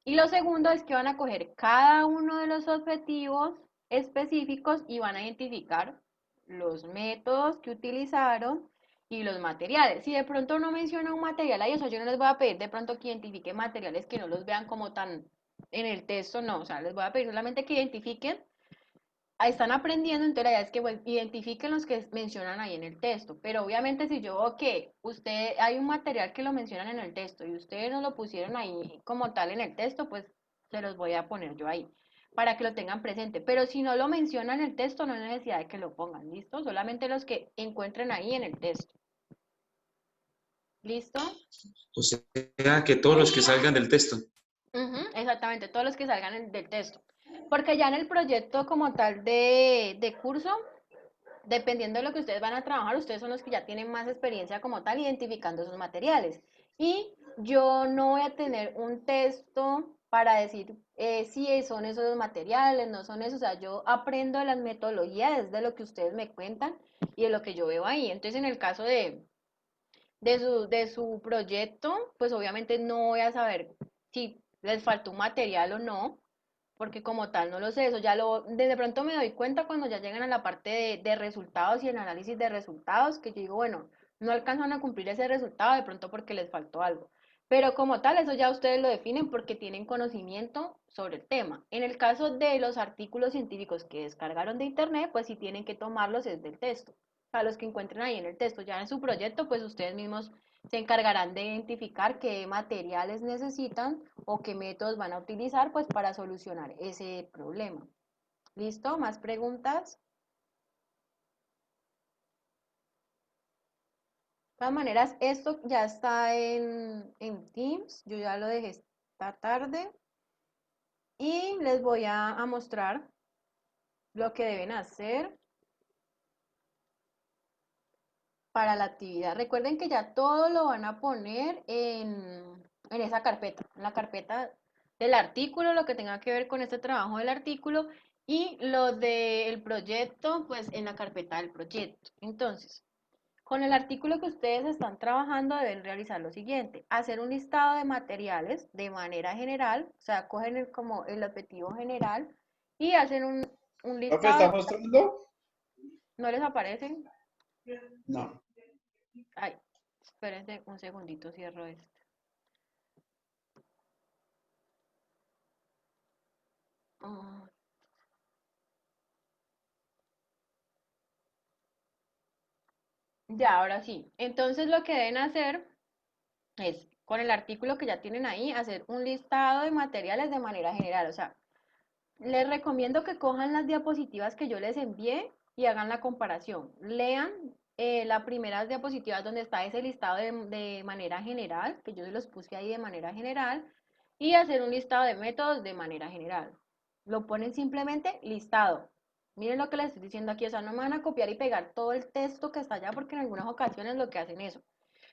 Y lo segundo es que van a coger cada uno de los objetivos específicos y van a identificar los métodos que utilizaron y los materiales. Si de pronto no menciona un material ahí, o sea, yo no les voy a pedir de pronto que identifiquen materiales que no los vean como tan en el texto, no, o sea, les voy a pedir solamente que identifiquen, ahí están aprendiendo, entonces la idea es que pues, identifiquen los que mencionan ahí en el texto, pero obviamente si yo veo que usted, hay un material que lo mencionan en el texto y ustedes no lo pusieron ahí como tal en el texto, pues se los voy a poner yo ahí para que lo tengan presente, pero si no lo mencionan en el texto, no hay necesidad de que lo pongan, ¿listo? Solamente los que encuentren ahí en el texto. ¿Listo? O sea, que todos los que salgan del texto. Exactamente, todos los que salgan del texto. Porque ya en el proyecto como tal de curso, dependiendo de lo que ustedes van a trabajar, ustedes son los que ya tienen más experiencia como tal identificando esos materiales. Y yo no voy a tener un texto para decir si son esos los materiales, no son esos. O sea, yo aprendo de las metodologías, de lo que ustedes me cuentan y de lo que yo veo ahí. Entonces, en el caso de su proyecto, pues obviamente no voy a saber si les faltó un material o no, porque como tal no lo sé, eso ya de pronto me doy cuenta cuando ya llegan a la parte de resultados y el análisis de resultados, que yo digo, bueno, no alcanzan a cumplir ese resultado de pronto porque les faltó algo. Pero como tal, eso ya ustedes lo definen porque tienen conocimiento sobre el tema. En el caso de los artículos científicos que descargaron de internet, pues sí tienen que tomarlos desde el texto. O sea, los que encuentren ahí en el texto, ya en su proyecto, pues ustedes mismos se encargarán de identificar qué materiales necesitan o qué métodos van a utilizar pues para solucionar ese problema. ¿Listo? ¿Más preguntas? De todas maneras, esto ya está en Teams, yo ya lo dejé esta tarde y les voy a mostrar lo que deben hacer para la actividad. Recuerden que ya todo lo van a poner en esa carpeta, en la carpeta del artículo, lo que tenga que ver con este trabajo del artículo y lo del proyecto, pues en la carpeta del proyecto. Entonces, con el artículo que ustedes están trabajando deben realizar lo siguiente, hacer un listado de materiales de manera general, o sea, cogen como el objetivo general y hacen un ¿Profe, está listado. mostrando? ¿No les aparecen? No. Ay, espérense un segundito, cierro esto. Ah, ya, ahora sí. Entonces lo que deben hacer es, con el artículo que ya tienen ahí, hacer un listado de materiales de manera general. O sea, les recomiendo que cojan las diapositivas que yo les envié y hagan la comparación. Lean las primeras diapositivas donde está ese listado de manera general, que yo se los puse ahí de manera general, y hacer un listado de métodos de manera general. Lo ponen simplemente listado. Miren lo que les estoy diciendo aquí, o sea, no me van a copiar y pegar todo el texto que está allá, porque en algunas ocasiones lo que hacen eso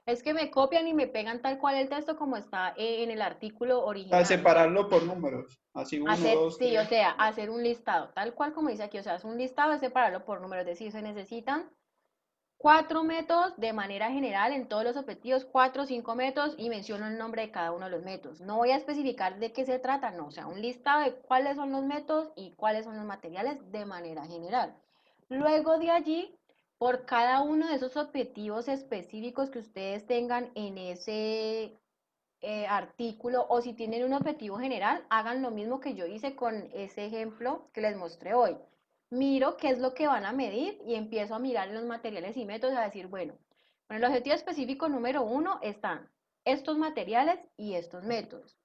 es que me copian y me pegan tal cual el texto como está en el artículo Para original. separarlo por números. Así, uno, Hacer, dos, sí, o tres. sea, hacer un listado, tal cual como dice aquí, o sea, es un listado de separarlo por números, es decir, se necesitan 4 métodos de manera general en todos los objetivos, 4 o 5 métodos y menciono el nombre de cada uno de los métodos. No voy a especificar de qué se trata, no, o sea, un listado de cuáles son los métodos y cuáles son los materiales de manera general. Luego de allí, por cada uno de esos objetivos específicos que ustedes tengan en ese artículo o si tienen un objetivo general, hagan lo mismo que yo hice con ese ejemplo que les mostré hoy. Miro qué es lo que van a medir y empiezo a mirar en los materiales y métodos a decir, bueno, con el objetivo específico número 1 están estos materiales y estos métodos.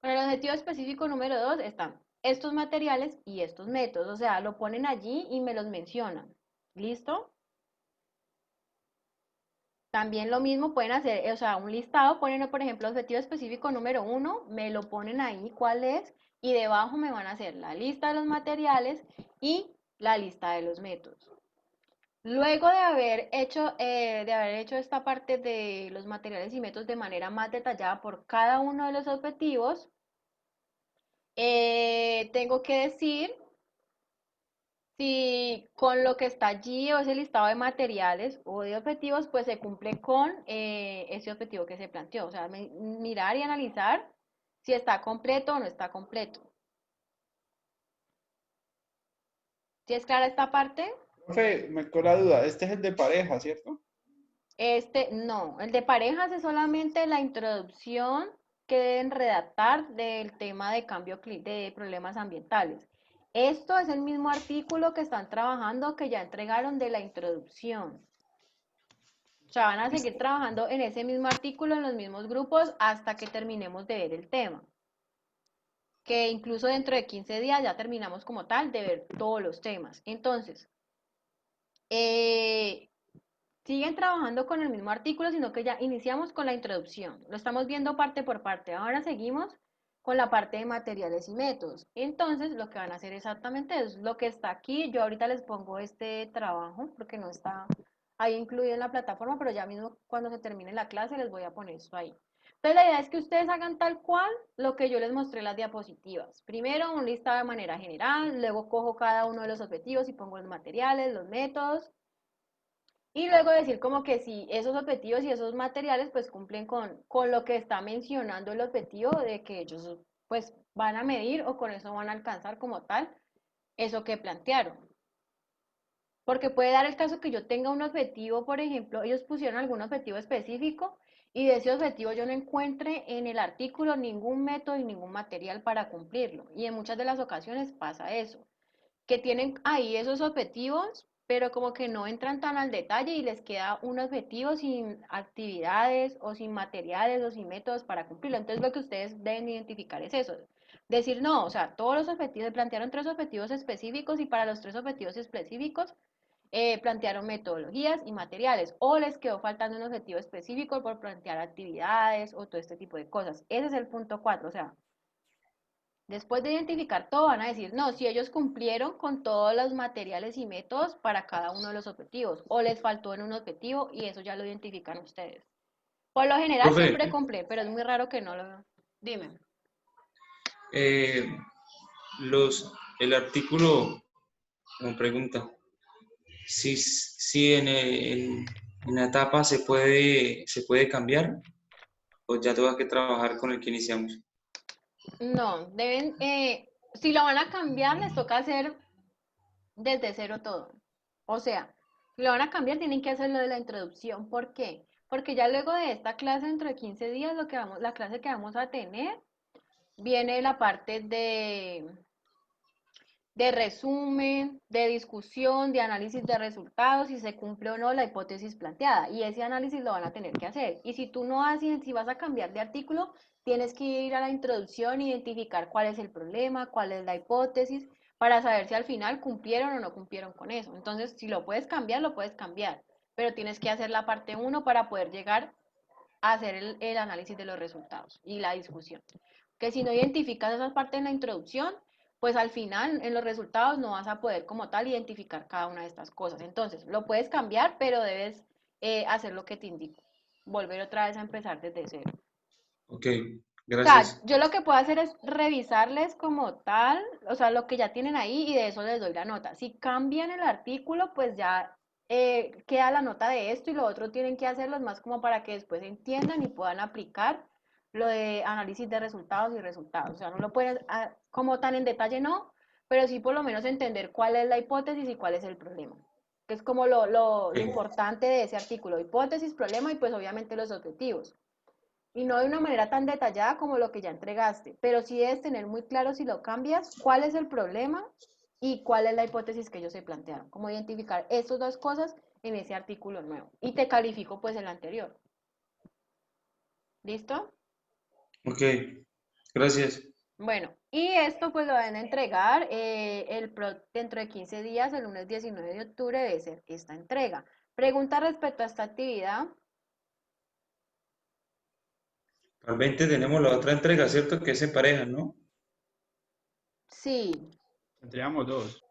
Con el objetivo específico número 2 están estos materiales y estos métodos. O sea, lo ponen allí y me los mencionan. ¿Listo? También lo mismo pueden hacer, o sea, un listado, ponen, por ejemplo, objetivo específico número 1, me lo ponen ahí cuál es, y debajo me van a hacer la lista de los materiales y la lista de los métodos. Luego de haber hecho esta parte de los materiales y métodos de manera más detallada por cada uno de los objetivos, tengo que decir si con lo que está allí o ese listado de materiales o de objetivos, pues se cumple con ese objetivo que se planteó. O sea, mirar y analizar si está completo o no está completo. ¿Sí es clara esta parte? Profe, me quedó la duda. Este es el de pareja, ¿cierto? No, el de parejas es solamente la introducción que deben redactar del tema de de problemas ambientales. Esto es el mismo artículo que están trabajando, que ya entregaron de la introducción. O sea, van a seguir trabajando en ese mismo artículo, en los mismos grupos, hasta que terminemos de ver el tema. Que incluso dentro de 15 días ya terminamos como tal de ver todos los temas. Entonces, eh, siguen trabajando con el mismo artículo, sino que ya iniciamos con la introducción. Lo estamos viendo parte por parte. Ahora seguimos con la parte de materiales y métodos. Entonces, lo que van a hacer exactamente es lo que está aquí. Yo ahorita les pongo este trabajo porque no está ahí incluido en la plataforma, pero ya mismo cuando se termine la clase les voy a poner esto ahí. Entonces, la idea es que ustedes hagan tal cual lo que yo les mostré en las diapositivas. Primero, un listado de manera general, luego cojo cada uno de los objetivos y pongo los materiales, los métodos, y luego decir como que si esos objetivos y esos materiales pues cumplen con lo que está mencionando el objetivo de que ellos pues van a medir o con eso van a alcanzar como tal eso que plantearon. Porque puede dar el caso que yo tenga un objetivo, por ejemplo, ellos pusieron algún objetivo específico y de ese objetivo yo no encuentre en el artículo ningún método y ningún material para cumplirlo. Y en muchas de las ocasiones pasa eso, que tienen ahí esos objetivos, pero como que no entran tan al detalle y les queda un objetivo sin actividades o sin materiales o sin métodos para cumplirlo. Entonces lo que ustedes deben identificar es eso. Decir, no, o sea, todos los objetivos, plantearon 3 objetivos específicos y para los 3 objetivos específicos plantearon metodologías y materiales, o les quedó faltando un objetivo específico por plantear actividades o todo este tipo de cosas. Ese es el punto 4, o sea, después de identificar todo, van a decir, no, si ellos cumplieron con todos los materiales y métodos para cada uno de los objetivos, o les faltó en un objetivo y eso ya lo identifican ustedes. Por lo general Profe, siempre cumple, pero es muy raro que no lo... Dime. eh, el artículo, como pregunta, si en la etapa se puede cambiar o ya tengo que trabajar con el que iniciamos. No, deben, si lo van a cambiar, les toca hacer desde cero todo. O sea, si lo van a cambiar, tienen que hacer lo de la introducción. ¿Por qué? Porque ya luego de esta clase, dentro de 15 días, la clase que vamos a tener, viene la parte de resumen, de discusión, de análisis de resultados, si se cumple o no la hipótesis planteada. Y ese análisis lo van a tener que hacer. Y si tú no haces, si vas a cambiar de artículo, tienes que ir a la introducción, identificar cuál es el problema, cuál es la hipótesis, para saber si al final cumplieron o no cumplieron con eso. Entonces, si lo puedes cambiar, lo puedes cambiar. Pero tienes que hacer la parte 1 para poder llegar a hacer el análisis de los resultados y la discusión. Que si no identificas esas partes en la introducción, pues al final en los resultados no vas a poder como tal identificar cada una de estas cosas. Entonces, lo puedes cambiar, pero debes hacer lo que te indico. Volver otra vez a empezar desde cero. Ok, O sea, gracias. yo lo que puedo hacer es revisarles como tal, o sea, lo que ya tienen ahí y de eso les doy la nota. Si cambian el artículo, pues ya queda la nota de esto y lo otro tienen que hacerlo más como para que después entiendan y puedan aplicar lo de análisis de resultados y resultados. O sea, no lo pueden como tan en detalle, no, pero sí por lo menos entender cuál es la hipótesis y cuál es el problema. Que es como lo importante de ese artículo, hipótesis, problema y pues obviamente los objetivos y no de una manera tan detallada como lo que ya entregaste, pero sí debes tener muy claro si lo cambias, cuál es el problema y cuál es la hipótesis que ellos se plantearon, como identificar estas 2 cosas en ese artículo nuevo. Y te califico pues el anterior. ¿Listo? Ok, gracias. Bueno, y esto pues lo van a entregar dentro de 15 días, el lunes 19 de octubre debe ser esta entrega. Pregunta respecto a esta actividad. Al 20 tenemos la otra entrega, ¿cierto? Que es en pareja, ¿no? Sí, Tendríamos dos.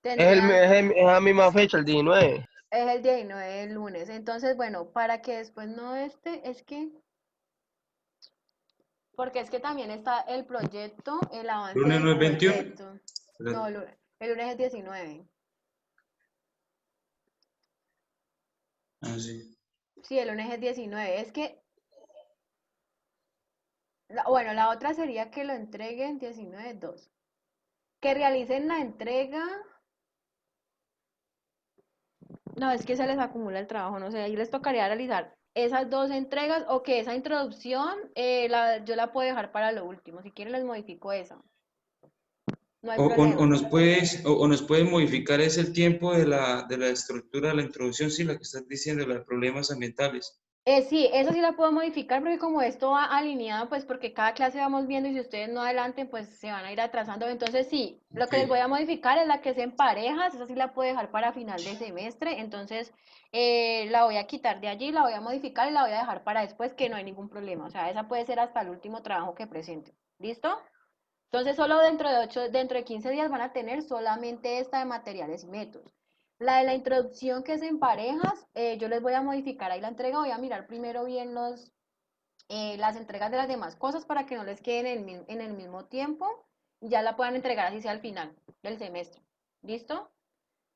tendrían... Es la misma fecha, el 19. Es el 19 del lunes. Entonces, bueno, para que después no porque es que también está el proyecto, el avance ¿Lunes del no es 21? proyecto. No, el lunes es 19. Ah, sí. Sí, el lunes es 19. Es que, bueno, la otra sería que lo entreguen 19/2. Que realicen la entrega No, es que se les acumula el trabajo, no sé, ahí les tocaría realizar esas dos entregas o que esa introducción yo la puedo dejar para lo último. Si quieren les modifico esa, no hay O problema. nos puedes modificar ese el tiempo de la estructura de la introducción, sí, la que estás diciendo, la de problemas ambientales. Sí, esa sí la puedo modificar porque como esto va alineado, pues porque cada clase vamos viendo y si ustedes no adelanten, pues se van a ir atrasando. Entonces sí, lo Ok. que les voy a modificar es la que es en parejas, esa sí la puedo dejar para final de semestre. Entonces la voy a quitar de allí, la voy a modificar y la voy a dejar para después, que no hay ningún problema. O sea, esa puede ser hasta el último trabajo que presente. ¿Listo? Entonces solo dentro de 15 días van a tener solamente esta de materiales y métodos. La de la introducción que es en parejas, yo les voy a modificar ahí la entrega, voy a mirar primero bien las entregas de las demás cosas para que no les queden en el mismo tiempo y ya la puedan entregar así sea al final del semestre. ¿Listo?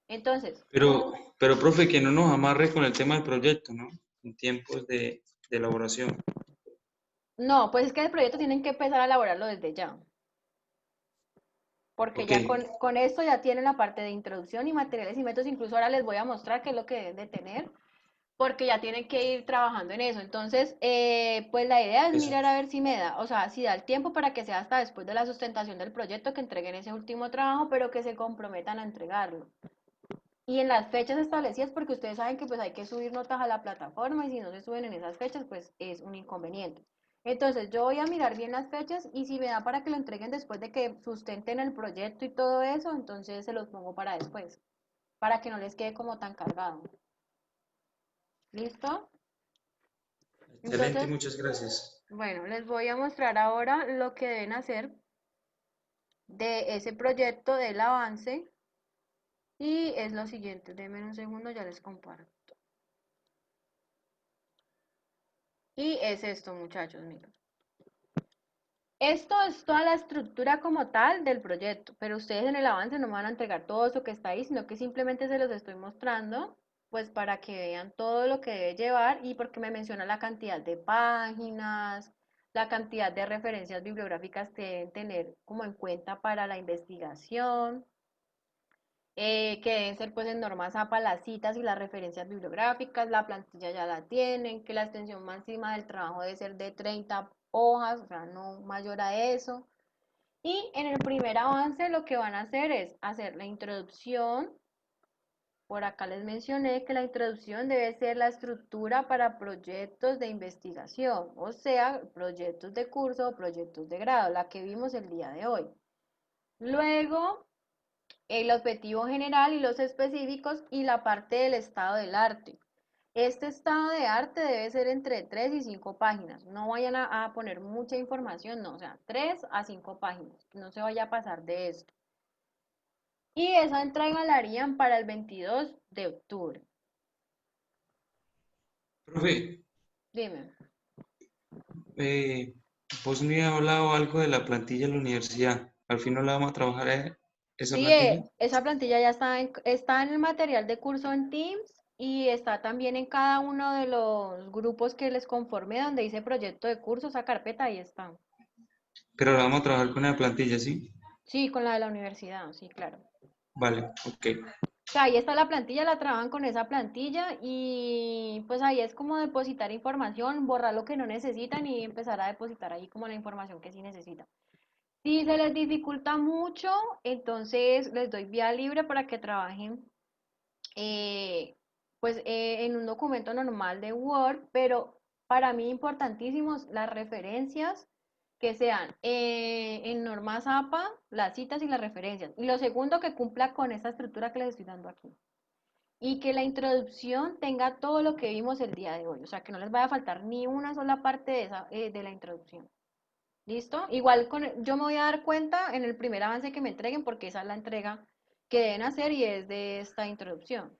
Entonces, Pero, profe, que no nos amarre con el tema del proyecto, ¿no? En tiempos de elaboración. no, pues es que el proyecto tienen que empezar a elaborarlo desde ya, porque Ok. ya con esto ya tienen la parte de introducción y materiales y métodos, incluso ahora les voy a mostrar qué es lo que deben de tener porque ya tienen que ir trabajando en eso. Entonces, pues la idea es Eso. mirar a ver si me da, o sea, si da el tiempo para que sea hasta después de la sustentación del proyecto que entreguen ese último trabajo, pero que se comprometan a entregarlo. Y en las fechas establecidas, porque ustedes saben que pues hay que subir notas a la plataforma y si no se suben en esas fechas, pues es un inconveniente. Entonces, yo voy a mirar bien las fechas y si me da para que lo entreguen después de que sustenten el proyecto y todo eso, entonces se los pongo para después, para que no les quede como tan cargado. ¿Listo? Excelente, Entonces, muchas gracias. bueno, les voy a mostrar ahora lo que deben hacer de ese proyecto del avance y es lo siguiente, denme un segundo, ya les comparto. Y es esto, muchachos, miren. Esto es toda la estructura como tal del proyecto, pero ustedes en el avance no me van a entregar todo eso que está ahí, sino que simplemente se los estoy mostrando, pues para que vean todo lo que debe llevar y porque me menciona la cantidad de páginas, la cantidad de referencias bibliográficas que deben tener como en cuenta para la investigación, que deben ser pues en normas APA las citas y las referencias bibliográficas, la plantilla ya la tienen, que la extensión máxima del trabajo debe ser de 30 hojas, o sea, no mayor a eso. Y en el primer avance lo que van a hacer es hacer la introducción. Por acá les mencioné que la introducción debe ser la estructura para proyectos de investigación, o sea, proyectos de curso o proyectos de grado, la que vimos el día de hoy. Luego, el objetivo general y los específicos y la parte del estado del arte. Este estado de arte debe ser entre 3 y 5 páginas. No vayan a poner mucha información, no, o sea, 3 a 5 páginas. No se vaya a pasar de esto. Y esa entrega la harían para el 22 de octubre. Profe, Dime. eh, vos me habías hablado algo de la plantilla de la universidad. ¿Al fin no la vamos a trabajar esa Sí, plantilla? esa plantilla ya está en el material de curso en Teams y está también en cada uno de los grupos que les conforme donde dice proyecto de curso, esa carpeta ahí está. Pero la vamos a trabajar con la plantilla, ¿sí? Sí, con la de la universidad, sí, claro. Vale, ok. O sea, ahí está la plantilla, la trabajan con esa plantilla y pues ahí es como depositar información, borrar lo que no necesitan y empezar a depositar ahí como la información que sí necesitan. Si se les dificulta mucho, entonces les doy vía libre para que trabajen en un documento normal de Word, pero para mí importantísimos las referencias que sean en normas APA, las citas y las referencias. Y lo segundo, que cumpla con esta estructura que les estoy dando aquí. Y que la introducción tenga todo lo que vimos el día de hoy. O sea, que no les vaya a faltar ni una sola parte de la introducción. ¿Listo? Igual yo me voy a dar cuenta en el primer avance que me entreguen porque esa es la entrega que deben hacer y es de esta introducción.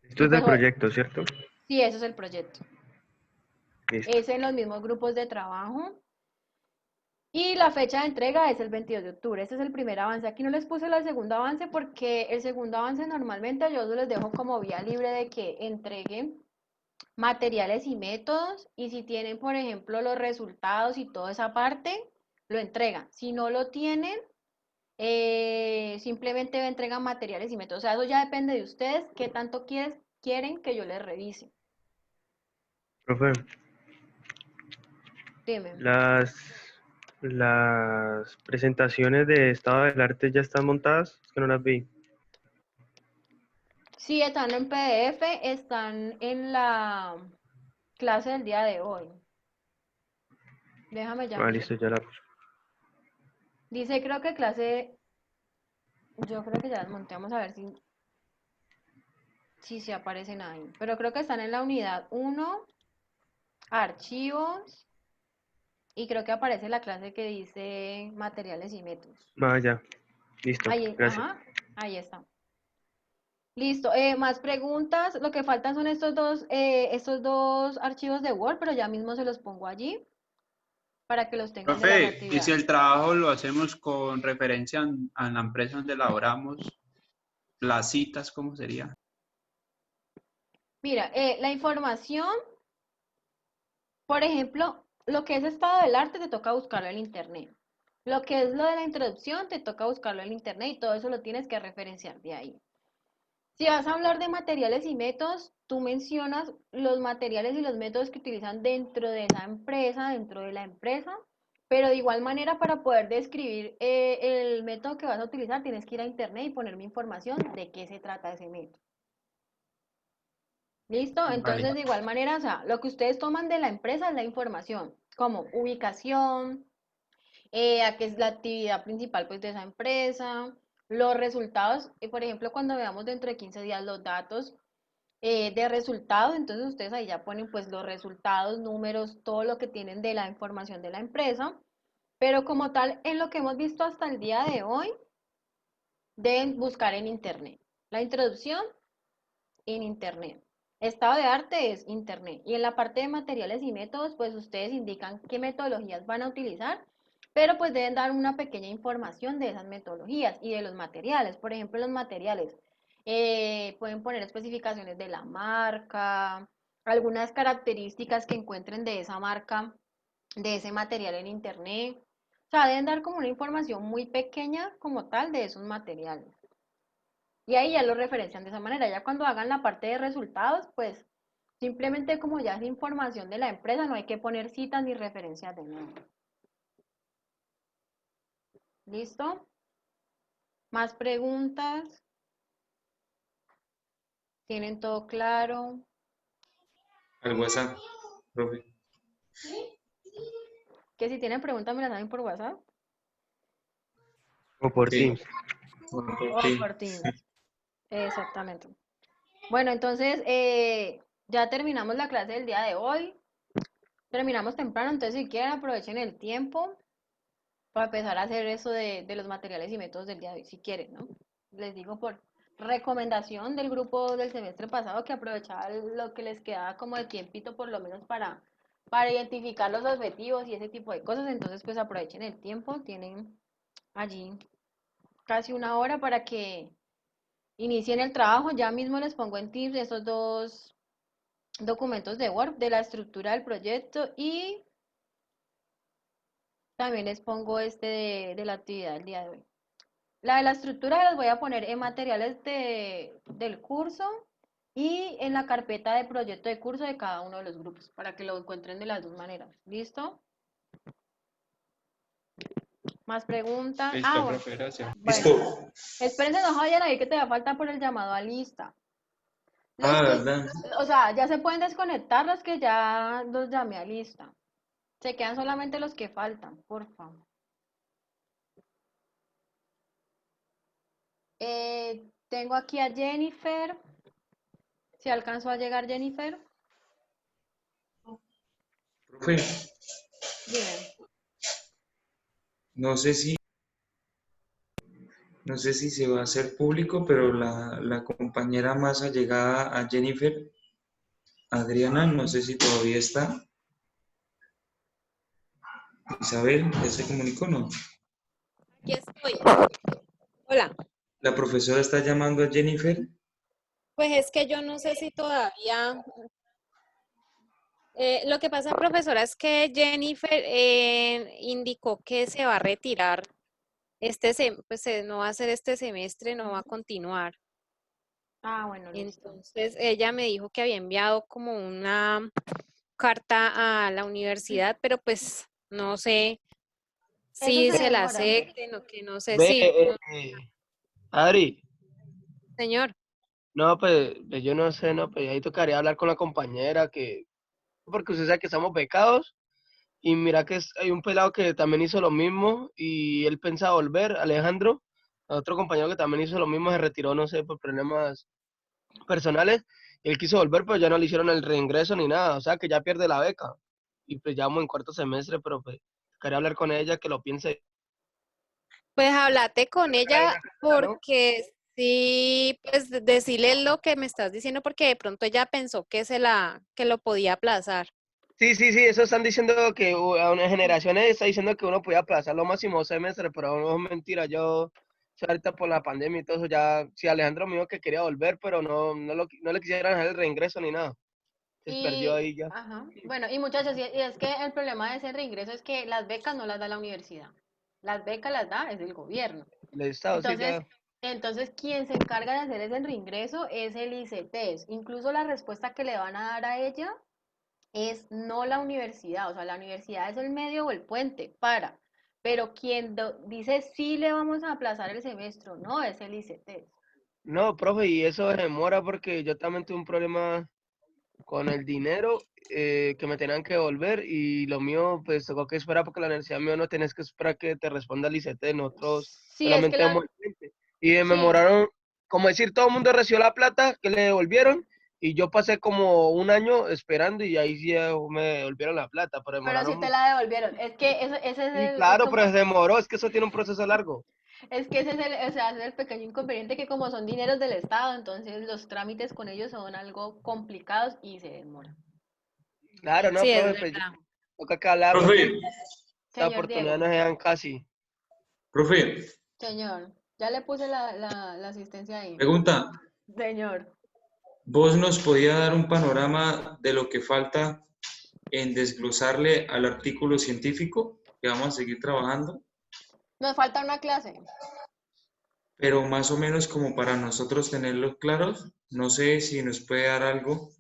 Esto Y es pues del proyecto, ¿cierto? sí, eso es el proyecto. Listo. Es en los mismos grupos de trabajo. Y la fecha de entrega es el 22 de octubre. Este es el primer avance. Aquí no les puse el segundo avance porque el segundo avance normalmente yo les dejo como vía libre de que entreguen materiales y métodos y si tienen, por ejemplo, los resultados y toda esa parte, lo entregan. Si no lo tienen, simplemente entregan materiales y métodos. O sea, eso ya depende de ustedes, qué tanto quieren que yo les revise. Profe, Dime. las presentaciones de estado del arte ya están montadas, es que no las vi. Sí, están en PDF, están en la clase del día de hoy. Déjame ya Ah, miro. listo, ya la puse. Dice, creo que clase, yo creo que ya las monté, vamos a ver si se aparecen ahí. Pero creo que están en la unidad 1, archivos, y creo que aparece la clase que dice materiales y métodos. Ah, ya, listo, Ahí, gracias. ajá, ahí está. Listo, más preguntas. Lo que faltan son estos dos archivos de Word, pero ya mismo se los pongo allí para que los tengan de las Profe, y si actividades. el trabajo lo hacemos con referencia a la empresa donde laboramos, las citas, ¿cómo sería? Mira, la información, por ejemplo, lo que es estado del arte te toca buscarlo en internet. Lo que es lo de la introducción te toca buscarlo en internet y todo eso lo tienes que referenciar de ahí. Si vas a hablar de materiales y métodos, tú mencionas los materiales y los métodos que utilizan dentro de esa empresa, dentro de la empresa, pero de igual manera para poder describir el método que vas a utilizar tienes que ir a internet y ponerme información de qué se trata ese método. ¿Listo? Vale. Entonces de igual manera, o sea, lo que ustedes toman de la empresa es la información, como ubicación, a qué es la actividad principal pues de esa empresa, los resultados, por ejemplo, cuando veamos dentro de 15 días los datos de resultados, entonces ustedes ahí ya ponen pues los resultados, números, todo lo que tienen de la información de la empresa, pero como tal, en lo que hemos visto hasta el día de hoy, deben buscar en internet. La introducción en internet. Estado de arte es internet. Y en la parte de materiales y métodos, pues ustedes indican qué metodologías van a utilizar, pero pues deben dar una pequeña información de esas metodologías y de los materiales. Por ejemplo, los materiales. Pueden poner especificaciones de la marca, algunas características que encuentren de esa marca, de ese material en internet. O sea, deben dar como una información muy pequeña como tal de esos materiales. Y ahí ya lo referencian de esa manera. Ya cuando hagan la parte de resultados, pues simplemente como ya es información de la empresa, no hay que poner citas ni referencias de nuevo. ¿Listo? ¿Más preguntas? ¿Tienen todo claro? Al WhatsApp, profe. Que si tienen preguntas me las saben por WhatsApp O por Sí, Teams. por o ti. por Teams. Exactamente. Bueno, entonces ya terminamos la clase del día de hoy. Terminamos temprano, entonces si quieren aprovechen el tiempo para empezar a hacer eso de los materiales y métodos del día de hoy, si quieren, ¿no? Les digo por recomendación del grupo del semestre pasado que aprovechaban lo que les quedaba como de tiempito por lo menos para identificar los objetivos y ese tipo de cosas, entonces pues aprovechen el tiempo, tienen allí casi una hora para que inicien el trabajo, ya mismo les pongo en Teams esos dos documentos de Word de la estructura del proyecto y también les pongo este de la actividad del día de hoy. La de la estructura las voy a poner en materiales del curso y en la carpeta de proyecto de curso de cada uno de los grupos para que lo encuentren de las dos maneras. ¿Listo? ¿Más preguntas? Listo, Bueno. profe, gracias. Bueno, Listo. espérense, no vayan ahí que te da falta por el llamado a lista. Los Ah, que, ¿verdad? o sea, ya se pueden desconectar los que ya los llamé a lista. Se quedan solamente los que faltan, por favor. Tengo aquí a Jennifer. ¿Si alcanzó a llegar Jennifer? Profe, Dime. no sé si, no sé si se va a hacer público, pero la compañera más allegada a Jennifer, Adriana, no sé si todavía está. Isabel, ¿ya se comunicó o no? Aquí estoy. Hola. La profesora está llamando a Jennifer. Pues es que yo no sé si todavía. Lo que pasa, profesora, es que Jennifer indicó que se va a retirar pues no va a ser este semestre, no va a continuar. Ah, bueno, listo. Entonces ella me dijo que había enviado como una carta a la universidad, pero pues no sé Eso si se se la demora. acepten o que no sé. Ve, Sí, no, Adri, señor. no, pues yo no sé, no, pues ahí tocaría hablar con la compañera porque usted sabe que estamos becados y mira que hay un pelado que también hizo lo mismo y él pensaba volver, Alejandro, otro compañero que también hizo lo mismo, se retiró, no sé, por problemas personales, y él quiso volver, pero ya no le hicieron el reingreso ni nada, o sea que ya pierde la beca. Y pues ya vamos en cuarto semestre, pero pues quería hablar con ella que lo piense. Pues háblate con Hay ella una carta, ¿no? porque sí, pues decirle lo que me estás diciendo porque de pronto ella pensó que lo podía aplazar. Sí, sí, sí, eso están diciendo que a unas generaciones está diciendo que uno podía aplazar lo máximo semestre, pero no es mentira. Yo, o sea, ahorita por la pandemia y todo eso, ya, sí, Alejandro me dijo que quería volver, pero no le quisieran hacer el reingreso ni nada. Se perdió Y, ahí ya. ajá, bueno, y muchachos, y es que el problema de ese reingreso es que las becas no las da la universidad. Las becas las da es el gobierno. El Estado, sí, Entonces, ya. quien se encarga de hacer ese reingreso es el ICETES. Incluso la respuesta que le van a dar a ella es no la universidad, o sea, la universidad es el medio o el puente para, pero quien dice sí le vamos a aplazar el semestre, no, es el ICETES. No, profe, y eso demora porque yo también tuve un problema con el dinero que me tenían que devolver y lo mío, pues tengo que esperar porque la universidad mío no tenés que esperar que te responda el ICT, nosotros Sí, es que solamente damos la, el cliente. Y me sí, demoraron, como decir, todo el mundo recibió la plata que le devolvieron y yo pasé como un año esperando y ahí sí ya me devolvieron la plata, pero pero sí demoraron te mucho. la devolvieron. Es que ese es Y el claro, pero se demoró, es que eso tiene un proceso largo. es que ese es o sea, ese es el pequeño inconveniente que como son dineros del Estado, entonces los trámites con ellos son algo complicados y se demoran. Claro, no, Sí, es profe, pues verdad. toca que hablar porque Profe, esta Señor oportunidad no Diego, se dan casi. profe, señor, ya le puse la asistencia ahí. pregunta, Señor. ¿vos nos podía dar un panorama de lo que falta en desglosarle al artículo científico que vamos a seguir trabajando? Nos falta una clase. Pero más o menos como para nosotros tenerlos claros, no sé si nos puede dar algo.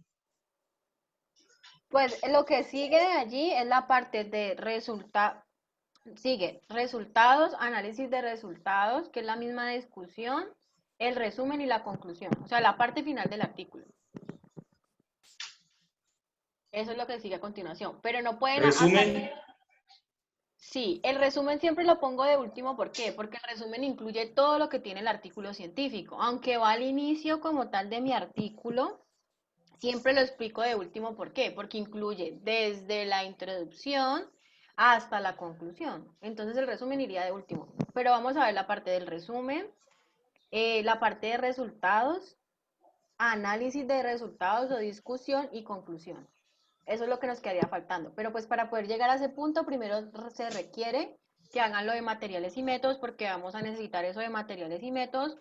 Pues lo que sigue de allí es la parte de sigue resultados, análisis de resultados, que es la misma discusión, el resumen y la conclusión, o sea, la parte final del artículo. Eso es lo que sigue a continuación, pero no pueden Resumen, Sí, el resumen siempre lo pongo de último, ¿por qué? Porque el resumen incluye todo lo que tiene el artículo científico, aunque va al inicio como tal de mi artículo. Siempre lo explico de último, ¿por qué? Porque incluye desde la introducción hasta la conclusión. Entonces el resumen iría de último. Pero vamos a ver la parte del resumen, la parte de resultados, análisis de resultados o discusión y conclusión. Eso es lo que nos quedaría faltando. Pero pues para poder llegar a ese punto, primero se requiere que hagan lo de materiales y métodos, porque vamos a necesitar eso de materiales y métodos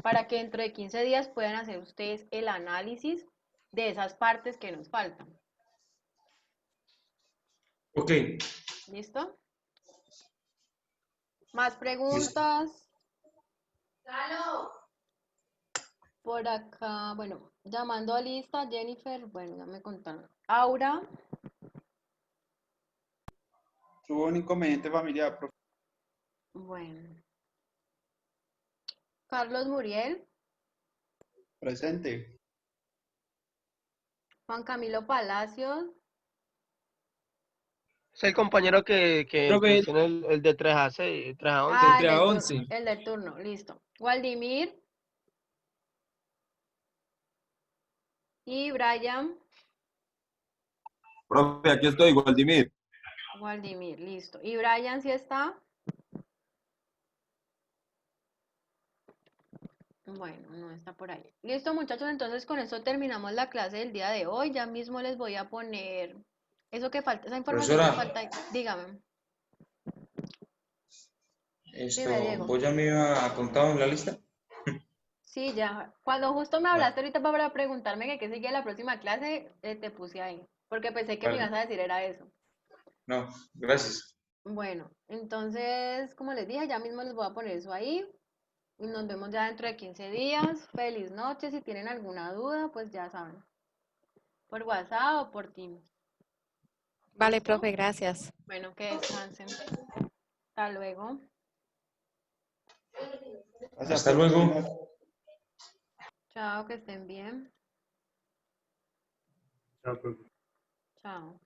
para que dentro de 15 días puedan hacer ustedes el análisis de esas partes que nos faltan. ok. ¿Listo? ¿Más Listo. preguntas? Por acá, bueno, llamando a lista, Jennifer, bueno, ya me contaron. Aura, Tuvo un inconveniente familiar, profe. bueno. Carlos Muriel, Presente. Juan Camilo Palacios, Es el compañero que Profe, pues, tiene el de 3 a 6, 3 a 11. ah, entre a 11. el del turno, listo. Waldimir y Brian, Profe, aquí estoy, Waldimir. Waldimir, listo. ¿Y Brian sí está? Bueno, no está por ahí. Listo, muchachos, entonces con esto terminamos la clase del día de hoy. Ya mismo les voy a poner eso que falta, esa información que Profesora, falta. Dígame, dime, esto, Diego. ¿vos ya me iba a contar en la lista? Sí, ya. Cuando justo me Vale, hablaste ahorita para preguntarme que qué seguía la próxima clase, te puse ahí. Porque pensé que me ibas vale. a decir era eso. No, gracias. Bueno, entonces, como les dije, ya mismo les voy a poner eso ahí. Y nos vemos ya dentro de 15 días. Feliz noche. Si tienen alguna duda, pues ya saben. Por WhatsApp o por Teams. Vale, ¿Listo? profe, gracias. Bueno, que descansen. Hasta luego. Hasta luego. Chao, que estén bien. Chao, profe. Chao.